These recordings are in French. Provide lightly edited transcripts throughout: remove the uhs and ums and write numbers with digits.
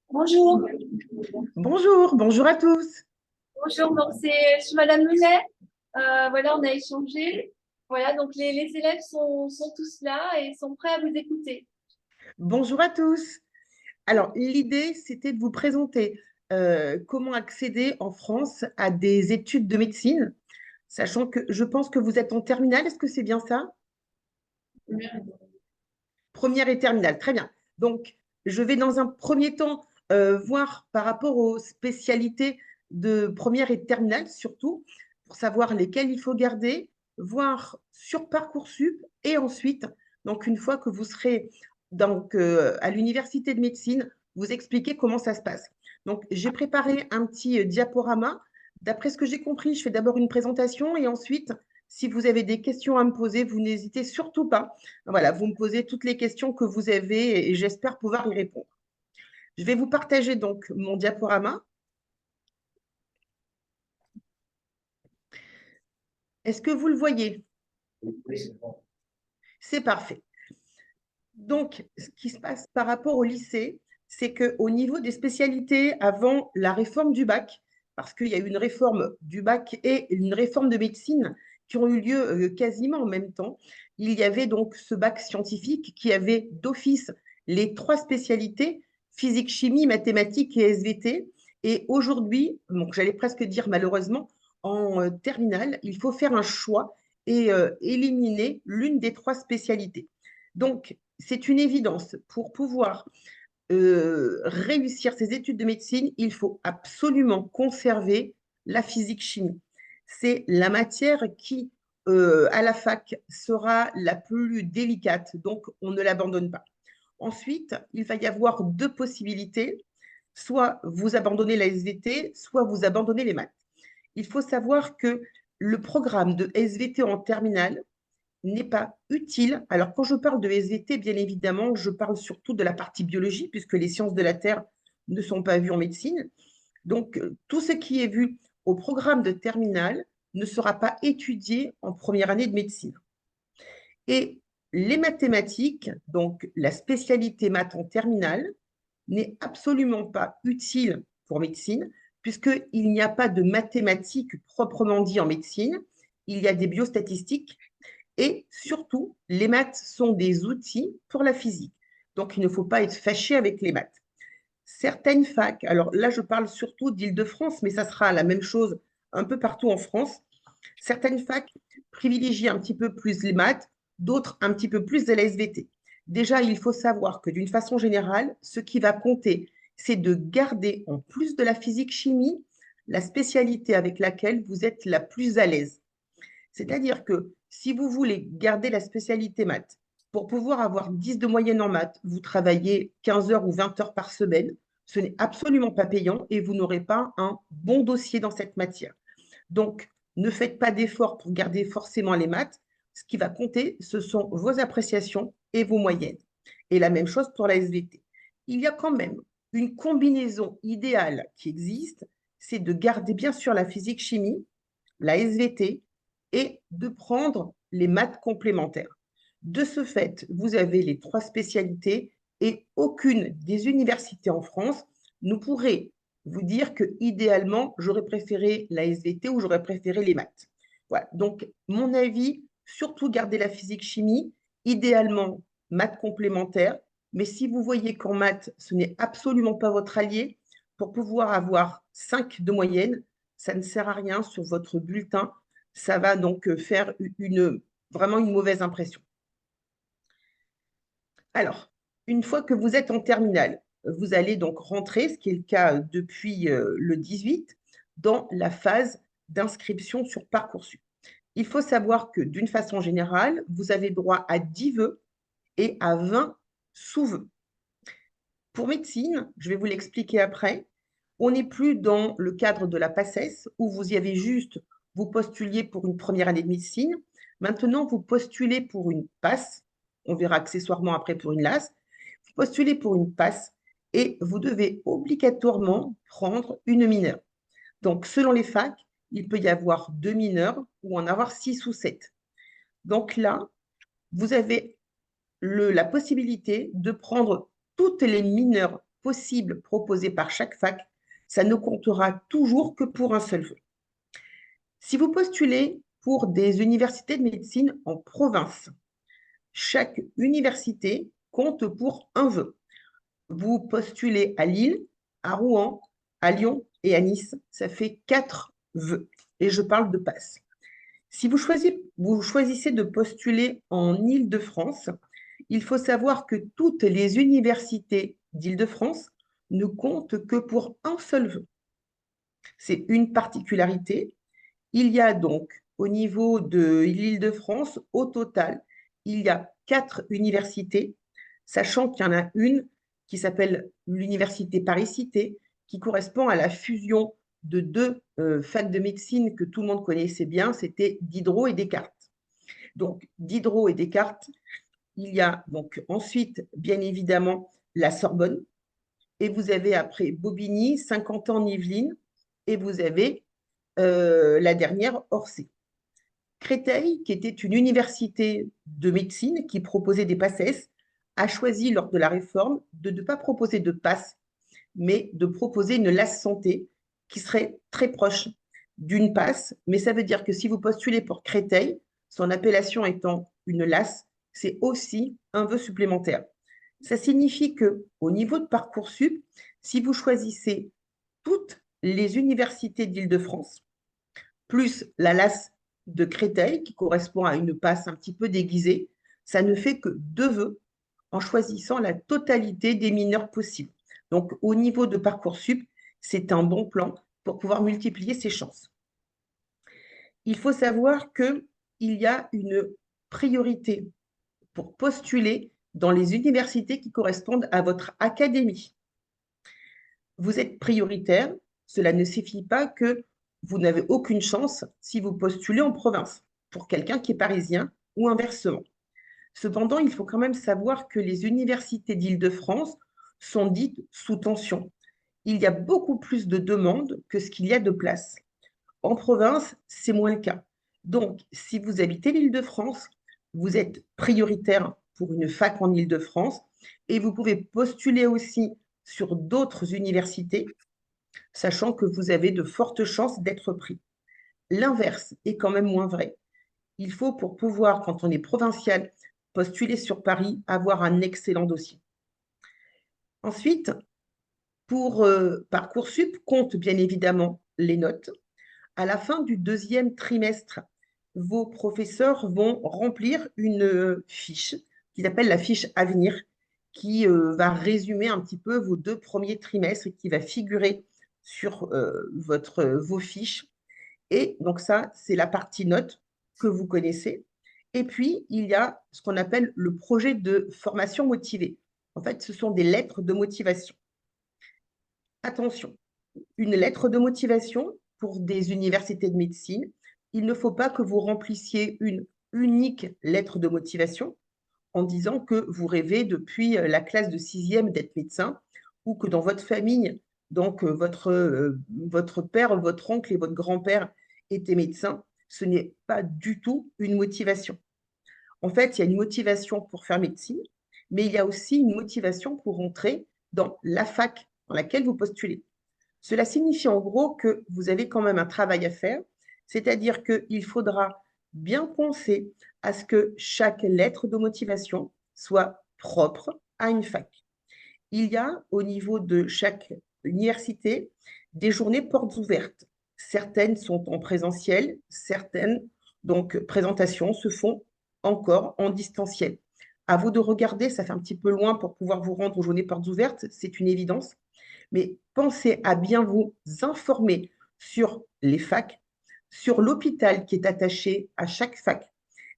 Bonjour. Bonjour, bonjour à tous. Bonjour, donc je suis Madame Menet. Voilà, on a échangé. Voilà, donc les élèves sont tous là et sont prêts à vous écouter. Bonjour à tous. Alors, l'idée, c'était de vous présenter comment accéder en France à des études de médecine, sachant que je pense que vous êtes en terminale. Est-ce que c'est bien ça? Première et terminale, très bien. Donc, je vais dans un premier temps voir par rapport aux spécialités de première et terminale, surtout, pour savoir lesquelles il faut garder, voir sur Parcoursup, et ensuite, donc une fois que vous serez donc, à l'université de médecine, vous expliquer comment ça se passe. Donc, j'ai préparé un petit diaporama. D'après ce que j'ai compris, je fais d'abord une présentation et ensuite, si vous avez des questions à me poser, vous n'hésitez surtout pas. Voilà, vous me posez toutes les questions que vous avez et j'espère pouvoir y répondre. Je vais vous partager donc mon diaporama. Est-ce que vous le voyez? C'est parfait. Donc, ce qui se passe par rapport au lycée, c'est qu'au niveau des spécialités, avant la réforme du bac, parce qu'il y a eu une réforme du bac et une réforme de médecine qui ont eu lieu quasiment en même temps, il y avait donc ce bac scientifique qui avait d'office les trois spécialités, physique, chimie, mathématiques et SVT. Et aujourd'hui, donc j'allais presque dire malheureusement, en terminale, il faut faire un choix et éliminer l'une des trois spécialités. Donc, c'est une évidence. Pour pouvoir réussir ses études de médecine, il faut absolument conserver la physique-chimie. C'est la matière qui, à la fac, sera la plus délicate, donc on ne l'abandonne pas. Ensuite, il va y avoir deux possibilités. Soit vous abandonnez la SVT, soit vous abandonnez les maths. Il faut savoir que le programme de SVT en terminale n'est pas utile. Alors, quand je parle de SVT, bien évidemment, je parle surtout de la partie biologie, puisque les sciences de la Terre ne sont pas vues en médecine. Donc, tout ce qui est vu au programme de terminale ne sera pas étudié en première année de médecine. Et les mathématiques, donc la spécialité maths en terminale, n'est absolument pas utile pour médecine, puisqu'il n'y a pas de mathématiques proprement dit en médecine. Il y a des biostatistiques et surtout, les maths sont des outils pour la physique. Donc, il ne faut pas être fâché avec les maths. Certaines facs, alors là, je parle surtout d'Île-de-France, mais ça sera la même chose un peu partout en France. Certaines facs privilégient un petit peu plus les maths, d'autres un petit peu plus de la SVT. Déjà, il faut savoir que d'une façon générale, ce qui va compter, c'est de garder en plus de la physique-chimie la spécialité avec laquelle vous êtes la plus à l'aise. C'est-à-dire que si vous voulez garder la spécialité maths, pour pouvoir avoir 10 de moyenne en maths, vous travaillez 15 heures ou 20 heures par semaine, ce n'est absolument pas payant et vous n'aurez pas un bon dossier dans cette matière. Donc, ne faites pas d'efforts pour garder forcément les maths. Ce qui va compter, ce sont vos appréciations et vos moyennes. Et la même chose pour la SVT. Il y a quand même Une combinaison idéale qui existe, c'est de garder bien sûr la physique-chimie, la SVT et de prendre les maths complémentaires. De ce fait, vous avez les 3 spécialités et aucune des universités en France ne pourrait vous dire que idéalement, j'aurais préféré la SVT ou j'aurais préféré les maths. Voilà. Donc, mon avis, surtout garder la physique-chimie, idéalement maths complémentaires, mais si vous voyez qu'en maths, ce n'est absolument pas votre allié, pour pouvoir avoir 5 de moyenne, ça ne sert à rien sur votre bulletin. Ça va donc faire vraiment une mauvaise impression. Alors, une fois que vous êtes en terminale, vous allez donc rentrer, ce qui est le cas depuis le 18, dans la phase d'inscription sur Parcoursup. Il faut savoir que d'une façon générale, vous avez droit à 10 vœux et à 20 sous-vœux. Pour médecine, je vais vous l'expliquer après, on n'est plus dans le cadre de la PACES où vous y avez juste, vous postuliez pour une première année de médecine. Maintenant, vous postulez pour une PASS, on verra accessoirement après pour une LAS, vous postulez pour une PASS et vous devez obligatoirement prendre une mineure. Donc, selon les facs, il peut y avoir 2 mineurs ou en avoir 6 ou 7. Donc là, vous avez la possibilité de prendre toutes les mineures possibles proposées par chaque fac. Ça ne comptera toujours que pour un seul vœu. Si vous postulez pour des universités de médecine en province, chaque université compte pour un vœu. Vous postulez à Lille, à Rouen, à Lyon et à Nice, ça fait 4 vœux. Et je parle de passe. Si vous choisissez de postuler en Île-de-France, il faut savoir que toutes les universités d'Île-de-France ne comptent que pour un seul vœu. C'est une particularité. Il y a donc au niveau de l'Île-de-France, au total, il y a 4 universités, sachant qu'il y en a une qui s'appelle l'Université Paris-Cité, qui correspond à la fusion de 2 facs de médecine que tout le monde connaissait bien, c'était Diderot et Descartes. Donc, Diderot et Descartes, il y a donc ensuite, bien évidemment, la Sorbonne, et vous avez après Bobigny, Saint-Quentin-en-Yvelines, et vous avez la dernière, Orsay. Créteil, qui était une université de médecine qui proposait des PACES, a choisi lors de la réforme de ne pas proposer de passe, mais de proposer une LAS santé qui serait très proche d'une passe. Mais ça veut dire que si vous postulez pour Créteil, son appellation étant une LAS, c'est aussi un vœu supplémentaire. Ça signifie que au niveau de Parcoursup, si vous choisissez toutes les universités d'Île-de-France, plus la LAS de Créteil, qui correspond à une passe un petit peu déguisée, ça ne fait que 2 vœux en choisissant la totalité des mineurs possibles. Donc, au niveau de Parcoursup, c'est un bon plan pour pouvoir multiplier ses chances. Il faut savoir qu'il y a une priorité pour postuler dans les universités qui correspondent à votre académie. Vous êtes prioritaire, cela ne signifie pas que vous n'avez aucune chance si vous postulez en province pour quelqu'un qui est parisien ou inversement. Cependant, il faut quand même savoir que les universités d'Île-de-France sont dites sous tension. Il y a beaucoup plus de demandes que ce qu'il y a de places. En province, c'est moins le cas. Donc, si vous habitez l'Île-de-France, vous êtes prioritaire pour une fac en Île-de-France et vous pouvez postuler aussi sur d'autres universités, sachant que vous avez de fortes chances d'être pris. L'inverse est quand même moins vrai. Il faut, pour pouvoir, quand on est provincial, postuler sur Paris, avoir un excellent dossier. Ensuite, pour Parcoursup, compte bien évidemment les notes. À la fin du 2e trimestre, vos professeurs vont remplir une fiche qu'ils appellent la fiche Avenir, qui va résumer un petit peu vos 2 premiers trimestres et qui va figurer sur vos fiches. Et donc ça, c'est la partie notes que vous connaissez. Et puis, il y a ce qu'on appelle le projet de formation motivée. En fait, ce sont des lettres de motivation. Attention, une lettre de motivation pour des universités de médecine, il ne faut pas que vous remplissiez une unique lettre de motivation en disant que vous rêvez depuis la classe de 6e d'être médecin ou que dans votre famille, donc votre père, votre oncle et votre grand-père étaient médecins, ce n'est pas du tout une motivation. En fait, il y a une motivation pour faire médecine, mais il y a aussi une motivation pour entrer dans la fac dans laquelle vous postulez. Cela signifie en gros que vous avez quand même un travail à faire, c'est-à-dire qu'il faudra bien penser à ce que chaque lettre de motivation soit propre à une fac. Il y a au niveau de chaque université des journées portes ouvertes. Certaines sont en présentiel, certaines, donc présentations, se font encore en distanciel. À vous de regarder, ça fait un petit peu loin pour pouvoir vous rendre aux journées portes ouvertes, c'est une évidence, mais pensez à bien vous informer sur les facs, sur l'hôpital qui est attaché à chaque fac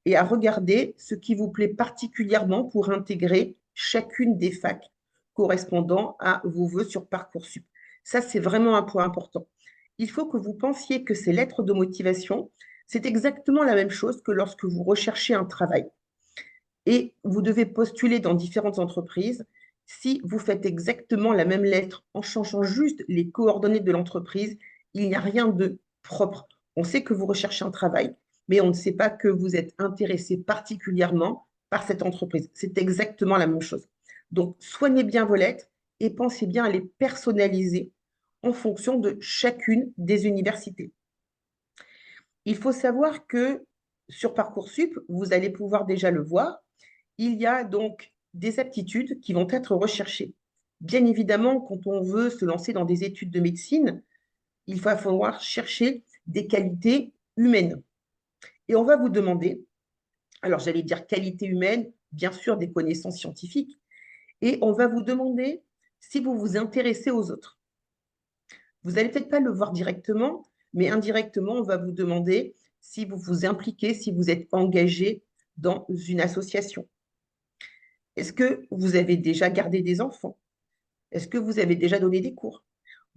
et à regarder ce qui vous plaît particulièrement pour intégrer chacune des facs correspondant à vos vœux sur Parcoursup. Ça, c'est vraiment un point important. Il faut que vous pensiez que ces lettres de motivation, c'est exactement la même chose que lorsque vous recherchez un travail. Et vous devez postuler dans différentes entreprises. Si vous faites exactement la même lettre en changeant juste les coordonnées de l'entreprise, il n'y a rien de propre. On sait que vous recherchez un travail, mais on ne sait pas que vous êtes intéressé particulièrement par cette entreprise. C'est exactement la même chose. Donc, soignez bien vos lettres et pensez bien à les personnaliser en fonction de chacune des universités. Il faut savoir que sur Parcoursup, vous allez pouvoir déjà le voir, il y a donc des aptitudes qui vont être recherchées. Bien évidemment, quand on veut se lancer dans des études de médecine, il va falloir chercher des qualités humaines. Et on va vous demander, alors j'allais dire qualité humaine, bien sûr des connaissances scientifiques, et on va vous demander si vous vous intéressez aux autres. Vous n'allez peut-être pas le voir directement, mais indirectement, on va vous demander si vous vous impliquez, si vous êtes engagé dans une association. Est-ce que vous avez déjà gardé des enfants? Est-ce que vous avez déjà donné des cours?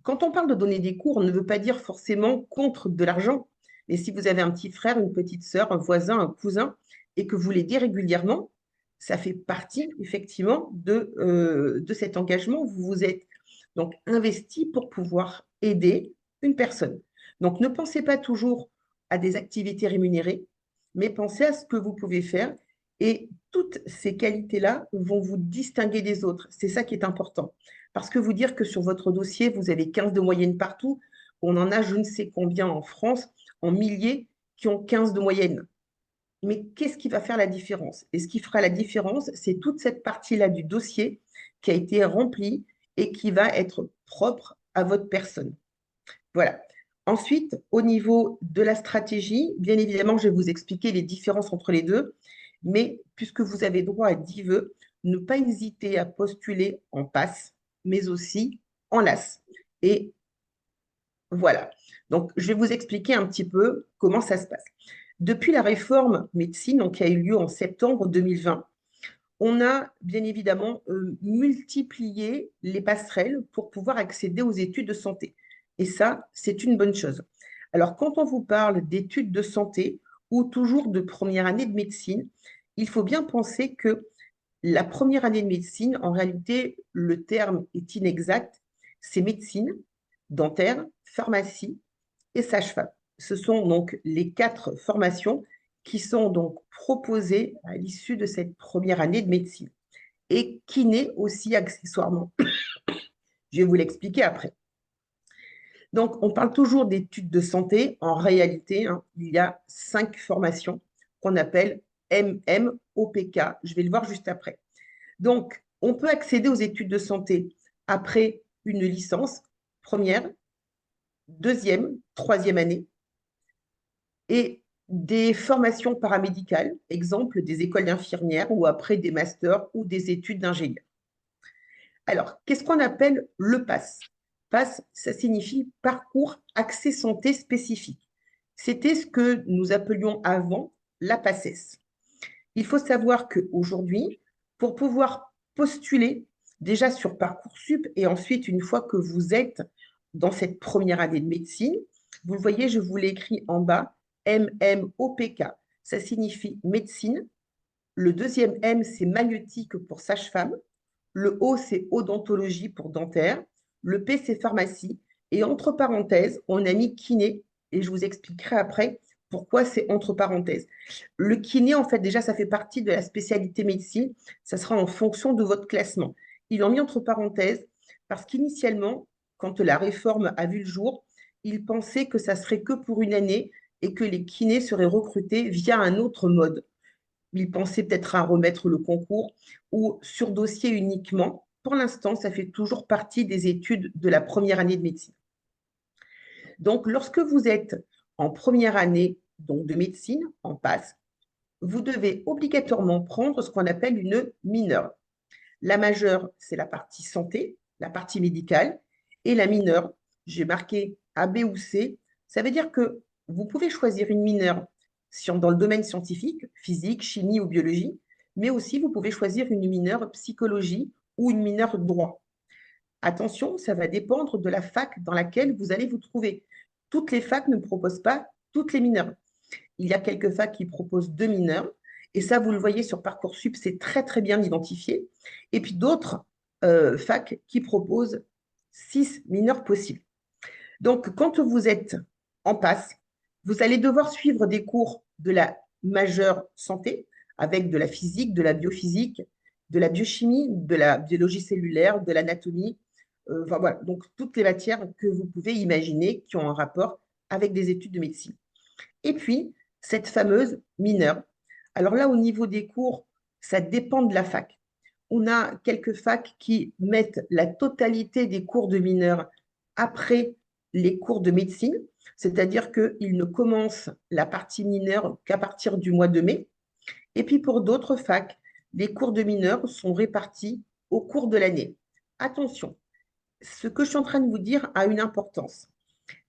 Quand on parle de donner des cours, on ne veut pas dire forcément contre de l'argent. Mais si vous avez un petit frère, une petite sœur, un voisin, un cousin, et que vous l'aidez régulièrement, ça fait partie effectivement de cet engagement. Vous vous êtes donc investi pour pouvoir aider une personne. Donc ne pensez pas toujours à des activités rémunérées, mais pensez à ce que vous pouvez faire. Et toutes ces qualités-là vont vous distinguer des autres. C'est ça qui est important. Parce que vous dire que sur votre dossier, vous avez 15 de moyenne partout, on en a je ne sais combien en France, en milliers, qui ont 15 de moyenne. Mais qu'est-ce qui va faire la différence? Et ce qui fera la différence, c'est toute cette partie-là du dossier qui a été remplie et qui va être propre à votre personne. Voilà. Ensuite, au niveau de la stratégie, bien évidemment, je vais vous expliquer les différences entre les deux, mais puisque vous avez droit à 10 vœux, ne pas hésiter à postuler en passe, mais aussi en LAS. Et voilà. Donc, je vais vous expliquer un petit peu comment ça se passe. Depuis la réforme médecine, donc, qui a eu lieu en septembre 2020, on a bien évidemment multiplié les passerelles pour pouvoir accéder aux études de santé. Et ça, c'est une bonne chose. Alors, quand on vous parle d'études de santé ou toujours de première année de médecine, il faut bien penser que la première année de médecine, en réalité, le terme est inexact. C'est médecine, dentaire, pharmacie et sage-femme. Ce sont donc les 4 formations qui sont donc proposées à l'issue de cette première année de médecine et qui naît aussi accessoirement. Je vais vous l'expliquer après. Donc, on parle toujours d'études de santé. En réalité, il y a 5 formations qu'on appelle MMOPK. Je vais le voir juste après. Donc, on peut accéder aux études de santé après une licence, première, deuxième, troisième année, et des formations paramédicales, exemple des écoles d'infirmières ou après des masters ou des études d'ingénieur. Alors, qu'est-ce qu'on appelle le PASS? PASS, ça signifie parcours accès santé spécifique. C'était ce que nous appelions avant la PACES. Il faut savoir qu'aujourd'hui, pour pouvoir postuler déjà sur Parcoursup et ensuite, une fois que vous êtes dans cette première année de médecine, vous le voyez, je vous l'ai écrit en bas, MMOPK. Ça signifie médecine. Le deuxième M, c'est maïeutique pour sage-femme. Le O, c'est odontologie pour dentaire. Le P, c'est pharmacie. Et entre parenthèses, on a mis kiné. Et je vous expliquerai après pourquoi c'est entre parenthèses. Le kiné, en fait, déjà, ça fait partie de la spécialité médecine. Ça sera en fonction de votre classement. Ils l'ont mis entre parenthèses parce qu'initialement, quand la réforme a vu le jour, ils pensaient que ça serait que pour une année et que les kinés seraient recrutés via un autre mode. Ils pensaient peut-être à remettre le concours ou sur dossier uniquement. Pour l'instant, ça fait toujours partie des études de la première année de médecine. Donc, lorsque vous êtes en première année donc de médecine, en passe, vous devez obligatoirement prendre ce qu'on appelle une mineure. La majeure, c'est la partie santé, la partie médicale, et la mineure, j'ai marqué A, B ou C, ça veut dire que vous pouvez choisir une mineure dans le domaine scientifique, physique, chimie ou biologie, mais aussi vous pouvez choisir une mineure psychologie ou une mineure droit. Attention, ça va dépendre de la fac dans laquelle vous allez vous trouver. Toutes les facs ne proposent pas toutes les mineures. Il y a quelques facs qui proposent 2 mineurs, et ça, vous le voyez sur Parcoursup, c'est très, très bien identifié. Et puis d'autres facs qui proposent 6 mineurs possibles. Donc, quand vous êtes en passe, vous allez devoir suivre des cours de la majeure santé, avec de la physique, de la biophysique, de la biochimie, de la biologie cellulaire, de l'anatomie, enfin, voilà, donc toutes les matières que vous pouvez imaginer qui ont un rapport avec des études de médecine. Et puis, cette fameuse mineure. Alors là, au niveau des cours, ça dépend de la fac. On a quelques facs qui mettent la totalité des cours de mineurs après les cours de médecine, c'est-à-dire qu'ils ne commencent la partie mineure qu'à partir du mois de mai. Et puis pour d'autres facs, les cours de mineurs sont répartis au cours de l'année. Attention, ce que je suis en train de vous dire a une importance.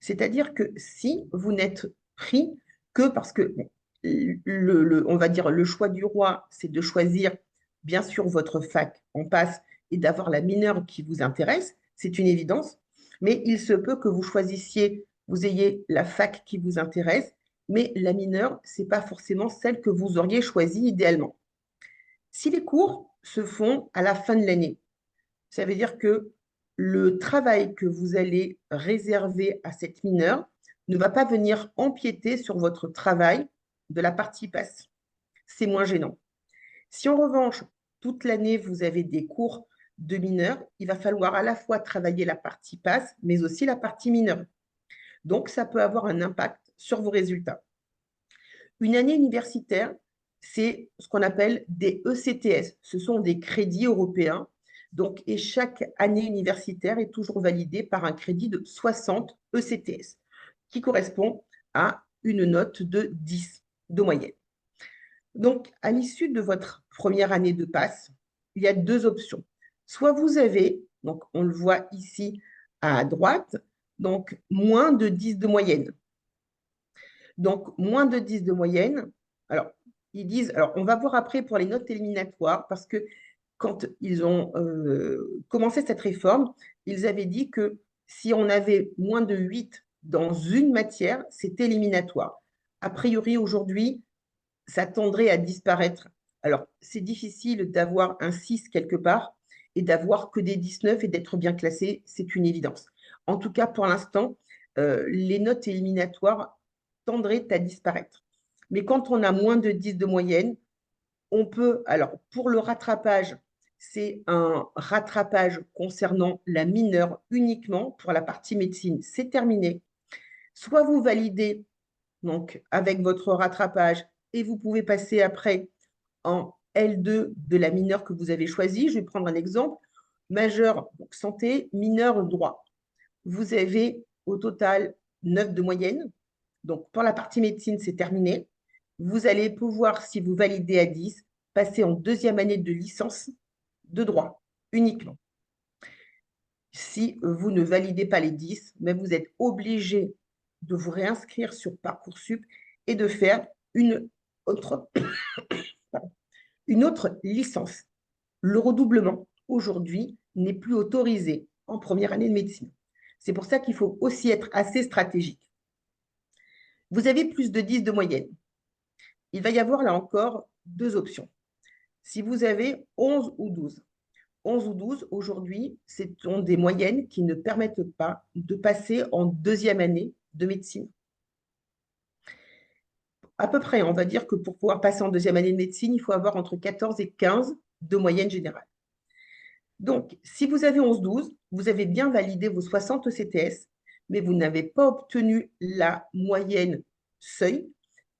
C'est-à-dire que si vous n'êtes pris que parce que, bon, on va dire, le choix du roi, c'est de choisir, bien sûr, votre fac en passe et d'avoir la mineure qui vous intéresse, c'est une évidence, mais il se peut que vous choisissiez, vous ayez la fac qui vous intéresse, mais la mineure, ce n'est pas forcément celle que vous auriez choisie idéalement. Si les cours se font à la fin de l'année, ça veut dire que le travail que vous allez réserver à cette mineure ne va pas venir empiéter sur votre travail de la partie passe. C'est moins gênant. Si en revanche, toute l'année, vous avez des cours de mineurs, il va falloir à la fois travailler la partie passe, mais aussi la partie mineure. Donc, ça peut avoir un impact sur vos résultats. Une année universitaire, c'est ce qu'on appelle des ECTS. Ce sont des crédits européens. Donc, et chaque année universitaire est toujours validée par un crédit de 60 ECTS, qui correspond à une note de 10 de moyenne. Donc, à l'issue de votre première année de passe, il y a 2 options. Soit vous avez, donc on le voit ici à droite, donc moins de 10 de moyenne. Donc, moins de 10 de moyenne. Alors, ils disent, alors on va voir après pour les notes éliminatoires, parce que quand ils ont commencé cette réforme, ils avaient dit que si on avait moins de 8 dans une matière, c'était éliminatoire. A priori, aujourd'hui, ça tendrait à disparaître. Alors, c'est difficile d'avoir un 6 quelque part et d'avoir que des 19 et d'être bien classé, c'est une évidence. En tout cas, pour l'instant, les notes éliminatoires tendraient à disparaître. Mais quand on a moins de 10 de moyenne, on peut, alors pour le rattrapage, c'est un rattrapage concernant la mineure uniquement. Pour la partie médecine, c'est terminé. Soit vous validez donc avec votre rattrapage et vous pouvez passer après en L2 de la mineure que vous avez choisie. Je vais prendre un exemple. Majeur donc santé, mineur droit. Vous avez au total 9 de moyenne. Donc pour la partie médecine, c'est terminé. Vous allez pouvoir, si vous validez à 10, passer en deuxième année de licence de droit uniquement. Si vous ne validez pas les 10, mais vous êtes obligé de vous réinscrire sur Parcoursup et de faire autre, une autre licence. Le redoublement, aujourd'hui, n'est plus autorisé en première année de médecine. C'est pour ça qu'il faut aussi être assez stratégique. Vous avez plus de 10 de moyenne. Il va y avoir là encore 2 options. Si vous avez 11 ou 12, 11 ou 12, aujourd'hui, ce sont des moyennes qui ne permettent pas de passer en deuxième année de médecine. À peu près, on va dire que pour pouvoir passer en deuxième année de médecine, il faut avoir entre 14 et 15 de moyenne générale. Donc, si vous avez 11-12, vous avez bien validé vos 60 ECTS, mais vous n'avez pas obtenu la moyenne seuil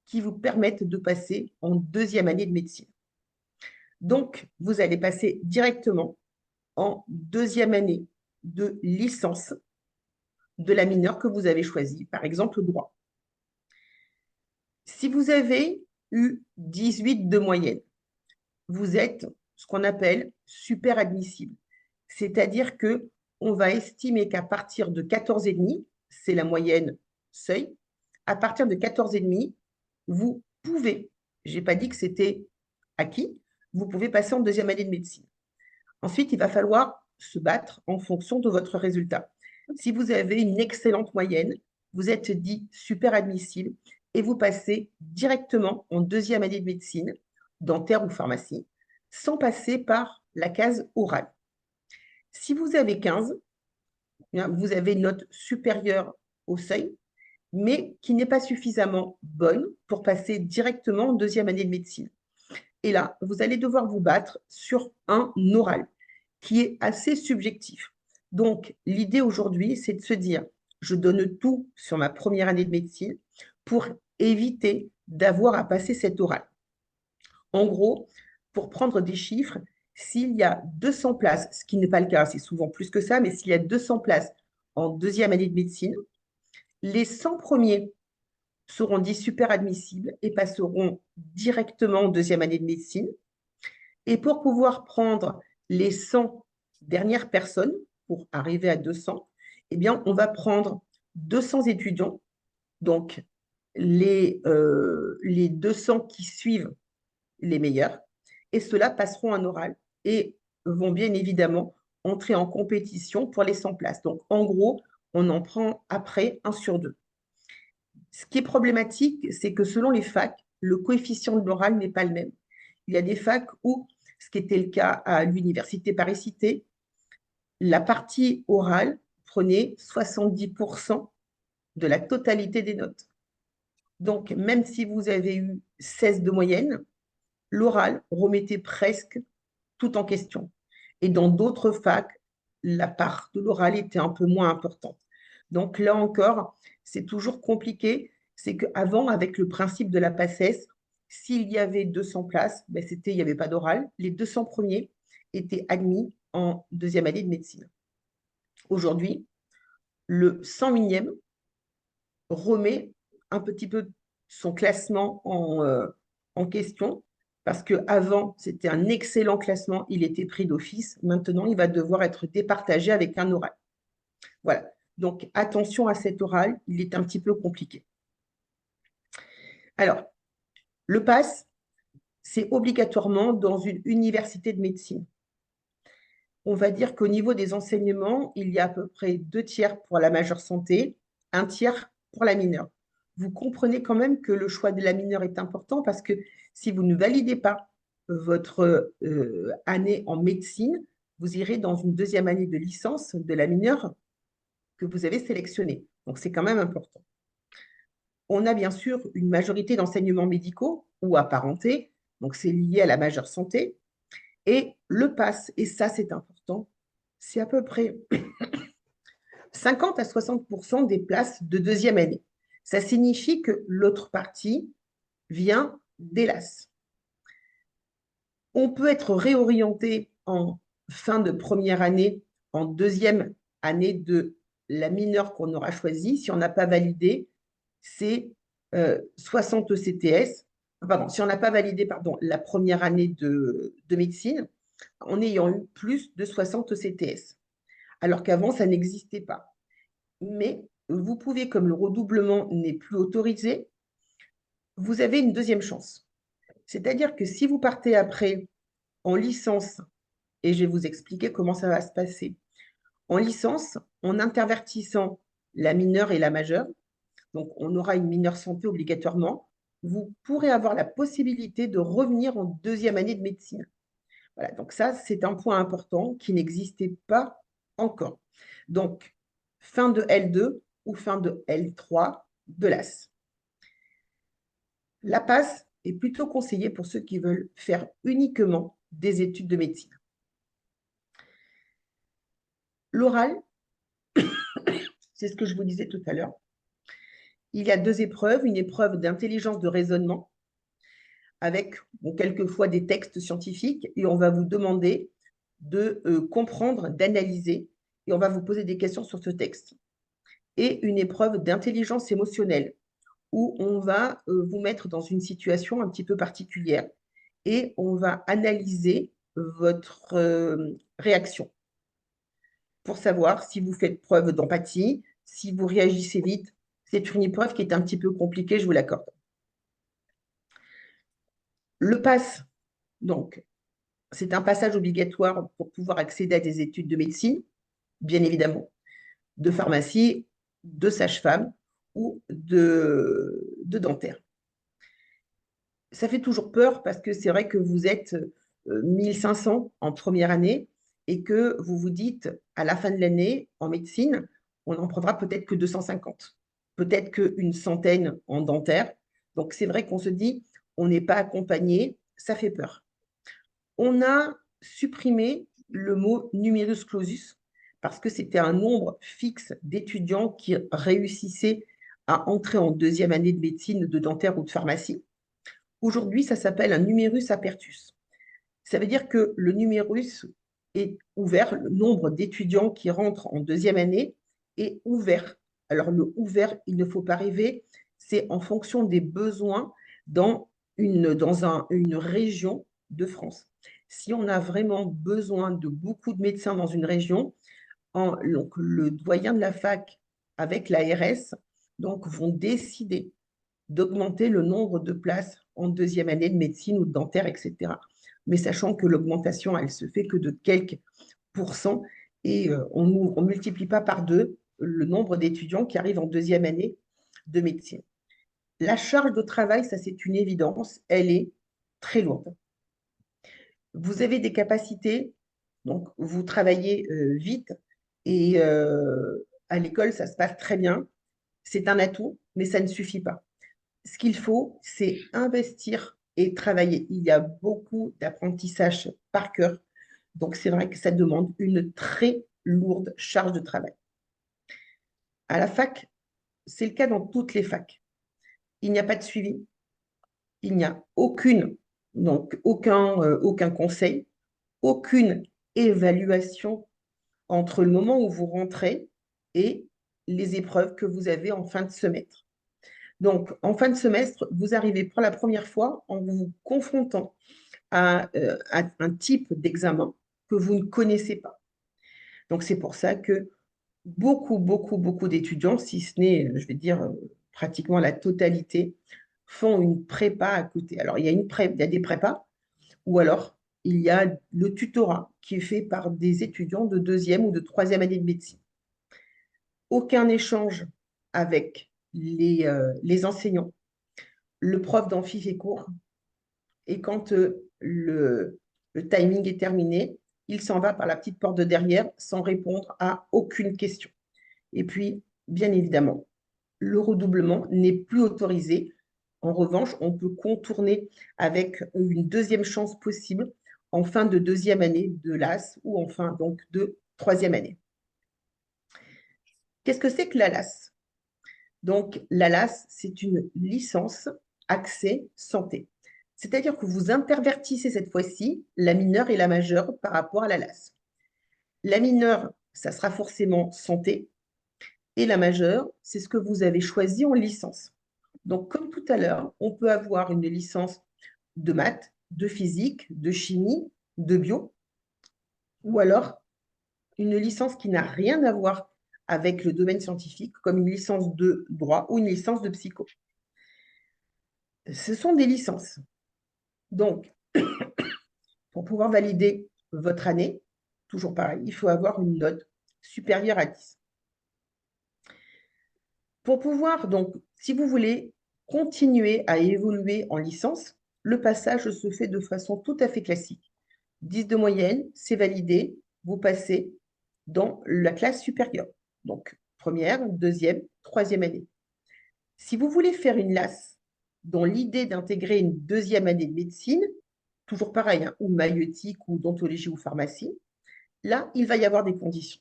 qui vous permette de passer en deuxième année de médecine. Donc, vous allez passer directement en deuxième année de licence de la mineure que vous avez choisie, par exemple le droit. Si vous avez eu 18 de moyenne, vous êtes ce qu'on appelle super admissible. C'est-à-dire que on va estimer qu'à partir de 14,5, c'est la moyenne seuil, à partir de 14,5, vous pouvez, je n'ai pas dit que c'était acquis, vous pouvez passer en deuxième année de médecine. Ensuite, il va falloir se battre en fonction de votre résultat. Si vous avez une excellente moyenne, vous êtes dit super admissible et vous passez directement en deuxième année de médecine, dentaire ou pharmacie, sans passer par la case orale. Si vous avez 15, vous avez une note supérieure au seuil, mais qui n'est pas suffisamment bonne pour passer directement en deuxième année de médecine. Et là, vous allez devoir vous battre sur un oral qui est assez subjectif. Donc, l'idée aujourd'hui, c'est de se dire, je donne tout sur ma première année de médecine pour éviter d'avoir à passer cet oral. En gros, pour prendre des chiffres, s'il y a 200 places, ce qui n'est pas le cas, c'est souvent plus que ça, mais s'il y a 200 places en deuxième année de médecine, les 100 premiers seront dits super admissibles et passeront directement en deuxième année de médecine. Et pour pouvoir prendre les 100 dernières personnes, pour arriver à 200, eh bien, on va prendre 200 étudiants, donc les 200 qui suivent les meilleurs, et ceux-là passeront un oral et vont bien évidemment entrer en compétition pour les 100 places. Donc, en gros, on en prend après 1 sur 2. Ce qui est problématique, c'est que selon les facs, le coefficient de l'oral n'est pas le même. Il y a des facs où, ce qui était le cas à l'université Paris-Cité, la partie orale prenait 70% de la totalité des notes. Donc, même si vous avez eu 16 de moyenne, l'oral remettait presque tout en question. Et dans d'autres facs, la part de l'oral était un peu moins importante. Donc là encore, c'est toujours compliqué. C'est qu'avant, avec le principe de la PACES, s'il y avait 200 places, ben il n'y avait pas d'oral. Les 200 premiers étaient admis en deuxième année de médecine. Aujourd'hui, le 101e remet un petit peu son classement en question parce qu'avant, c'était un excellent classement, il était pris d'office. Maintenant, il va devoir être départagé avec un oral. Voilà. Donc, attention à cet oral, il est un petit peu compliqué. Alors, le PASS, c'est obligatoirement dans une université de médecine. On va dire qu'au niveau des enseignements, il y a à peu près 2 tiers pour la majeure santé, 1 tiers pour la mineure. Vous comprenez quand même que le choix de la mineure est important parce que si vous ne validez pas votre année en médecine, vous irez dans une deuxième année de licence de la mineure que vous avez sélectionnée. Donc, c'est quand même important. On a bien sûr une majorité d'enseignements médicaux ou apparentés, donc c'est lié à la majeure santé. Et le PASS, et ça c'est important, c'est à peu près 50 à 60% des places de deuxième année. Ça signifie que l'autre partie vient d'ELAS. On peut être réorienté en fin de première année, en deuxième année de la mineure qu'on aura choisie. Si on n'a pas validé, c'est 60 ECTS. Pardon, si on n'a pas validé la première année de médecine, en ayant eu plus de 60 ECTS, alors qu'avant, ça n'existait pas. Mais vous pouvez, comme le redoublement n'est plus autorisé, vous avez une deuxième chance. C'est-à-dire que si vous partez après en licence, et je vais vous expliquer comment ça va se passer, en licence, en intervertissant la mineure et la majeure, donc on aura une mineure santé obligatoirement, vous pourrez avoir la possibilité de revenir en deuxième année de médecine. Voilà, donc ça, c'est un point important qui n'existait pas encore. Donc, fin de L2 ou fin de L3 de l'AS. La passe est plutôt conseillée pour ceux qui veulent faire uniquement des études de médecine. L'oral, c'est ce que je vous disais tout à l'heure. Il y a deux épreuves, une épreuve d'intelligence de raisonnement avec quelquefois des textes scientifiques et on va vous demander de comprendre, d'analyser et on va vous poser des questions sur ce texte. Et une épreuve d'intelligence émotionnelle où on va vous mettre dans une situation un petit peu particulière et on va analyser votre réaction pour savoir si vous faites preuve d'empathie, si vous réagissez vite. C'est une épreuve qui est un petit peu compliquée, je vous l'accorde. Le PASS, donc, c'est un passage obligatoire pour pouvoir accéder à des études de médecine, bien évidemment, de pharmacie, de sage-femme ou de dentaire. Ça fait toujours peur parce que c'est vrai que vous êtes 1500 en première année et que vous vous dites à la fin de l'année en médecine, on n'en prendra peut-être que 250, peut-être qu'une centaine en dentaire. Donc c'est vrai qu'on se dit, on n'est pas accompagné, ça fait peur. On a supprimé le mot numerus clausus parce que c'était un nombre fixe d'étudiants qui réussissaient à entrer en deuxième année de médecine, de dentaire ou de pharmacie. Aujourd'hui, ça s'appelle un numerus apertus. Ça veut dire que le numerus est ouvert, le nombre d'étudiants qui rentrent en deuxième année est ouvert. Alors, le ouvert, il ne faut pas rêver, c'est en fonction des besoins dans une région de France. Si on a vraiment besoin de beaucoup de médecins dans une région, donc le doyen de la fac avec l'ARS vont décider d'augmenter le nombre de places en deuxième année de médecine ou de dentaire, etc. Mais sachant que l'augmentation, elle se fait que de quelques pourcents et on ne multiplie pas par deux le nombre d'étudiants qui arrivent en deuxième année de médecine. La charge de travail, ça c'est une évidence, elle est très lourde. Vous avez des capacités, donc vous travaillez vite et à l'école, ça se passe très bien. C'est un atout, mais ça ne suffit pas. Ce qu'il faut, c'est investir et travailler. Il y a beaucoup d'apprentissage par cœur. Donc, c'est vrai que ça demande une très lourde charge de travail. À la fac, c'est le cas dans toutes les facs. Il n'y a pas de suivi. Il n'y a aucun conseil, aucune évaluation entre le moment où vous rentrez et les épreuves que vous avez en fin de semestre. Donc, en fin de semestre, vous arrivez pour la première fois en vous confrontant à un type d'examen que vous ne connaissez pas. Donc, c'est pour ça que beaucoup d'étudiants, si ce n'est, je vais dire, pratiquement la totalité, font une prépa à côté. Alors, il y a des prépas, ou alors il y a le tutorat qui est fait par des étudiants de deuxième ou de troisième année de médecine. Aucun échange avec les enseignants. Le prof d'amphi fait cours et quand le timing est terminé, il s'en va par la petite porte de derrière sans répondre à aucune question. Et puis, bien évidemment, le redoublement n'est plus autorisé. En revanche, on peut contourner avec une deuxième chance possible en fin de deuxième année de l'AS ou en fin donc de troisième année. Qu'est-ce que c'est que l'ALAS? Donc, l'ALAS, c'est une licence accès santé. C'est-à-dire que vous intervertissez cette fois-ci la mineure et la majeure par rapport à l'ALAS. La mineure, ça sera forcément santé, et la majeure, c'est ce que vous avez choisi en licence. Donc, comme tout à l'heure, on peut avoir une licence de maths, de physique, de chimie, de bio, ou alors une licence qui n'a rien à voir avec le domaine scientifique, comme une licence de droit ou une licence de psycho. Ce sont des licences. Donc, pour pouvoir valider votre année, toujours pareil, il faut avoir une note supérieure à 10. Pour pouvoir, donc, si vous voulez continuer à évoluer en licence, le passage se fait de façon tout à fait classique. 10 de moyenne, c'est validé, vous passez dans la classe supérieure. Donc, première, deuxième, troisième année. Si vous voulez faire une LAS dans l'idée d'intégrer une deuxième année de médecine, toujours pareil, hein, ou maïeutique, ou odontologie, ou pharmacie, là, il va y avoir des conditions.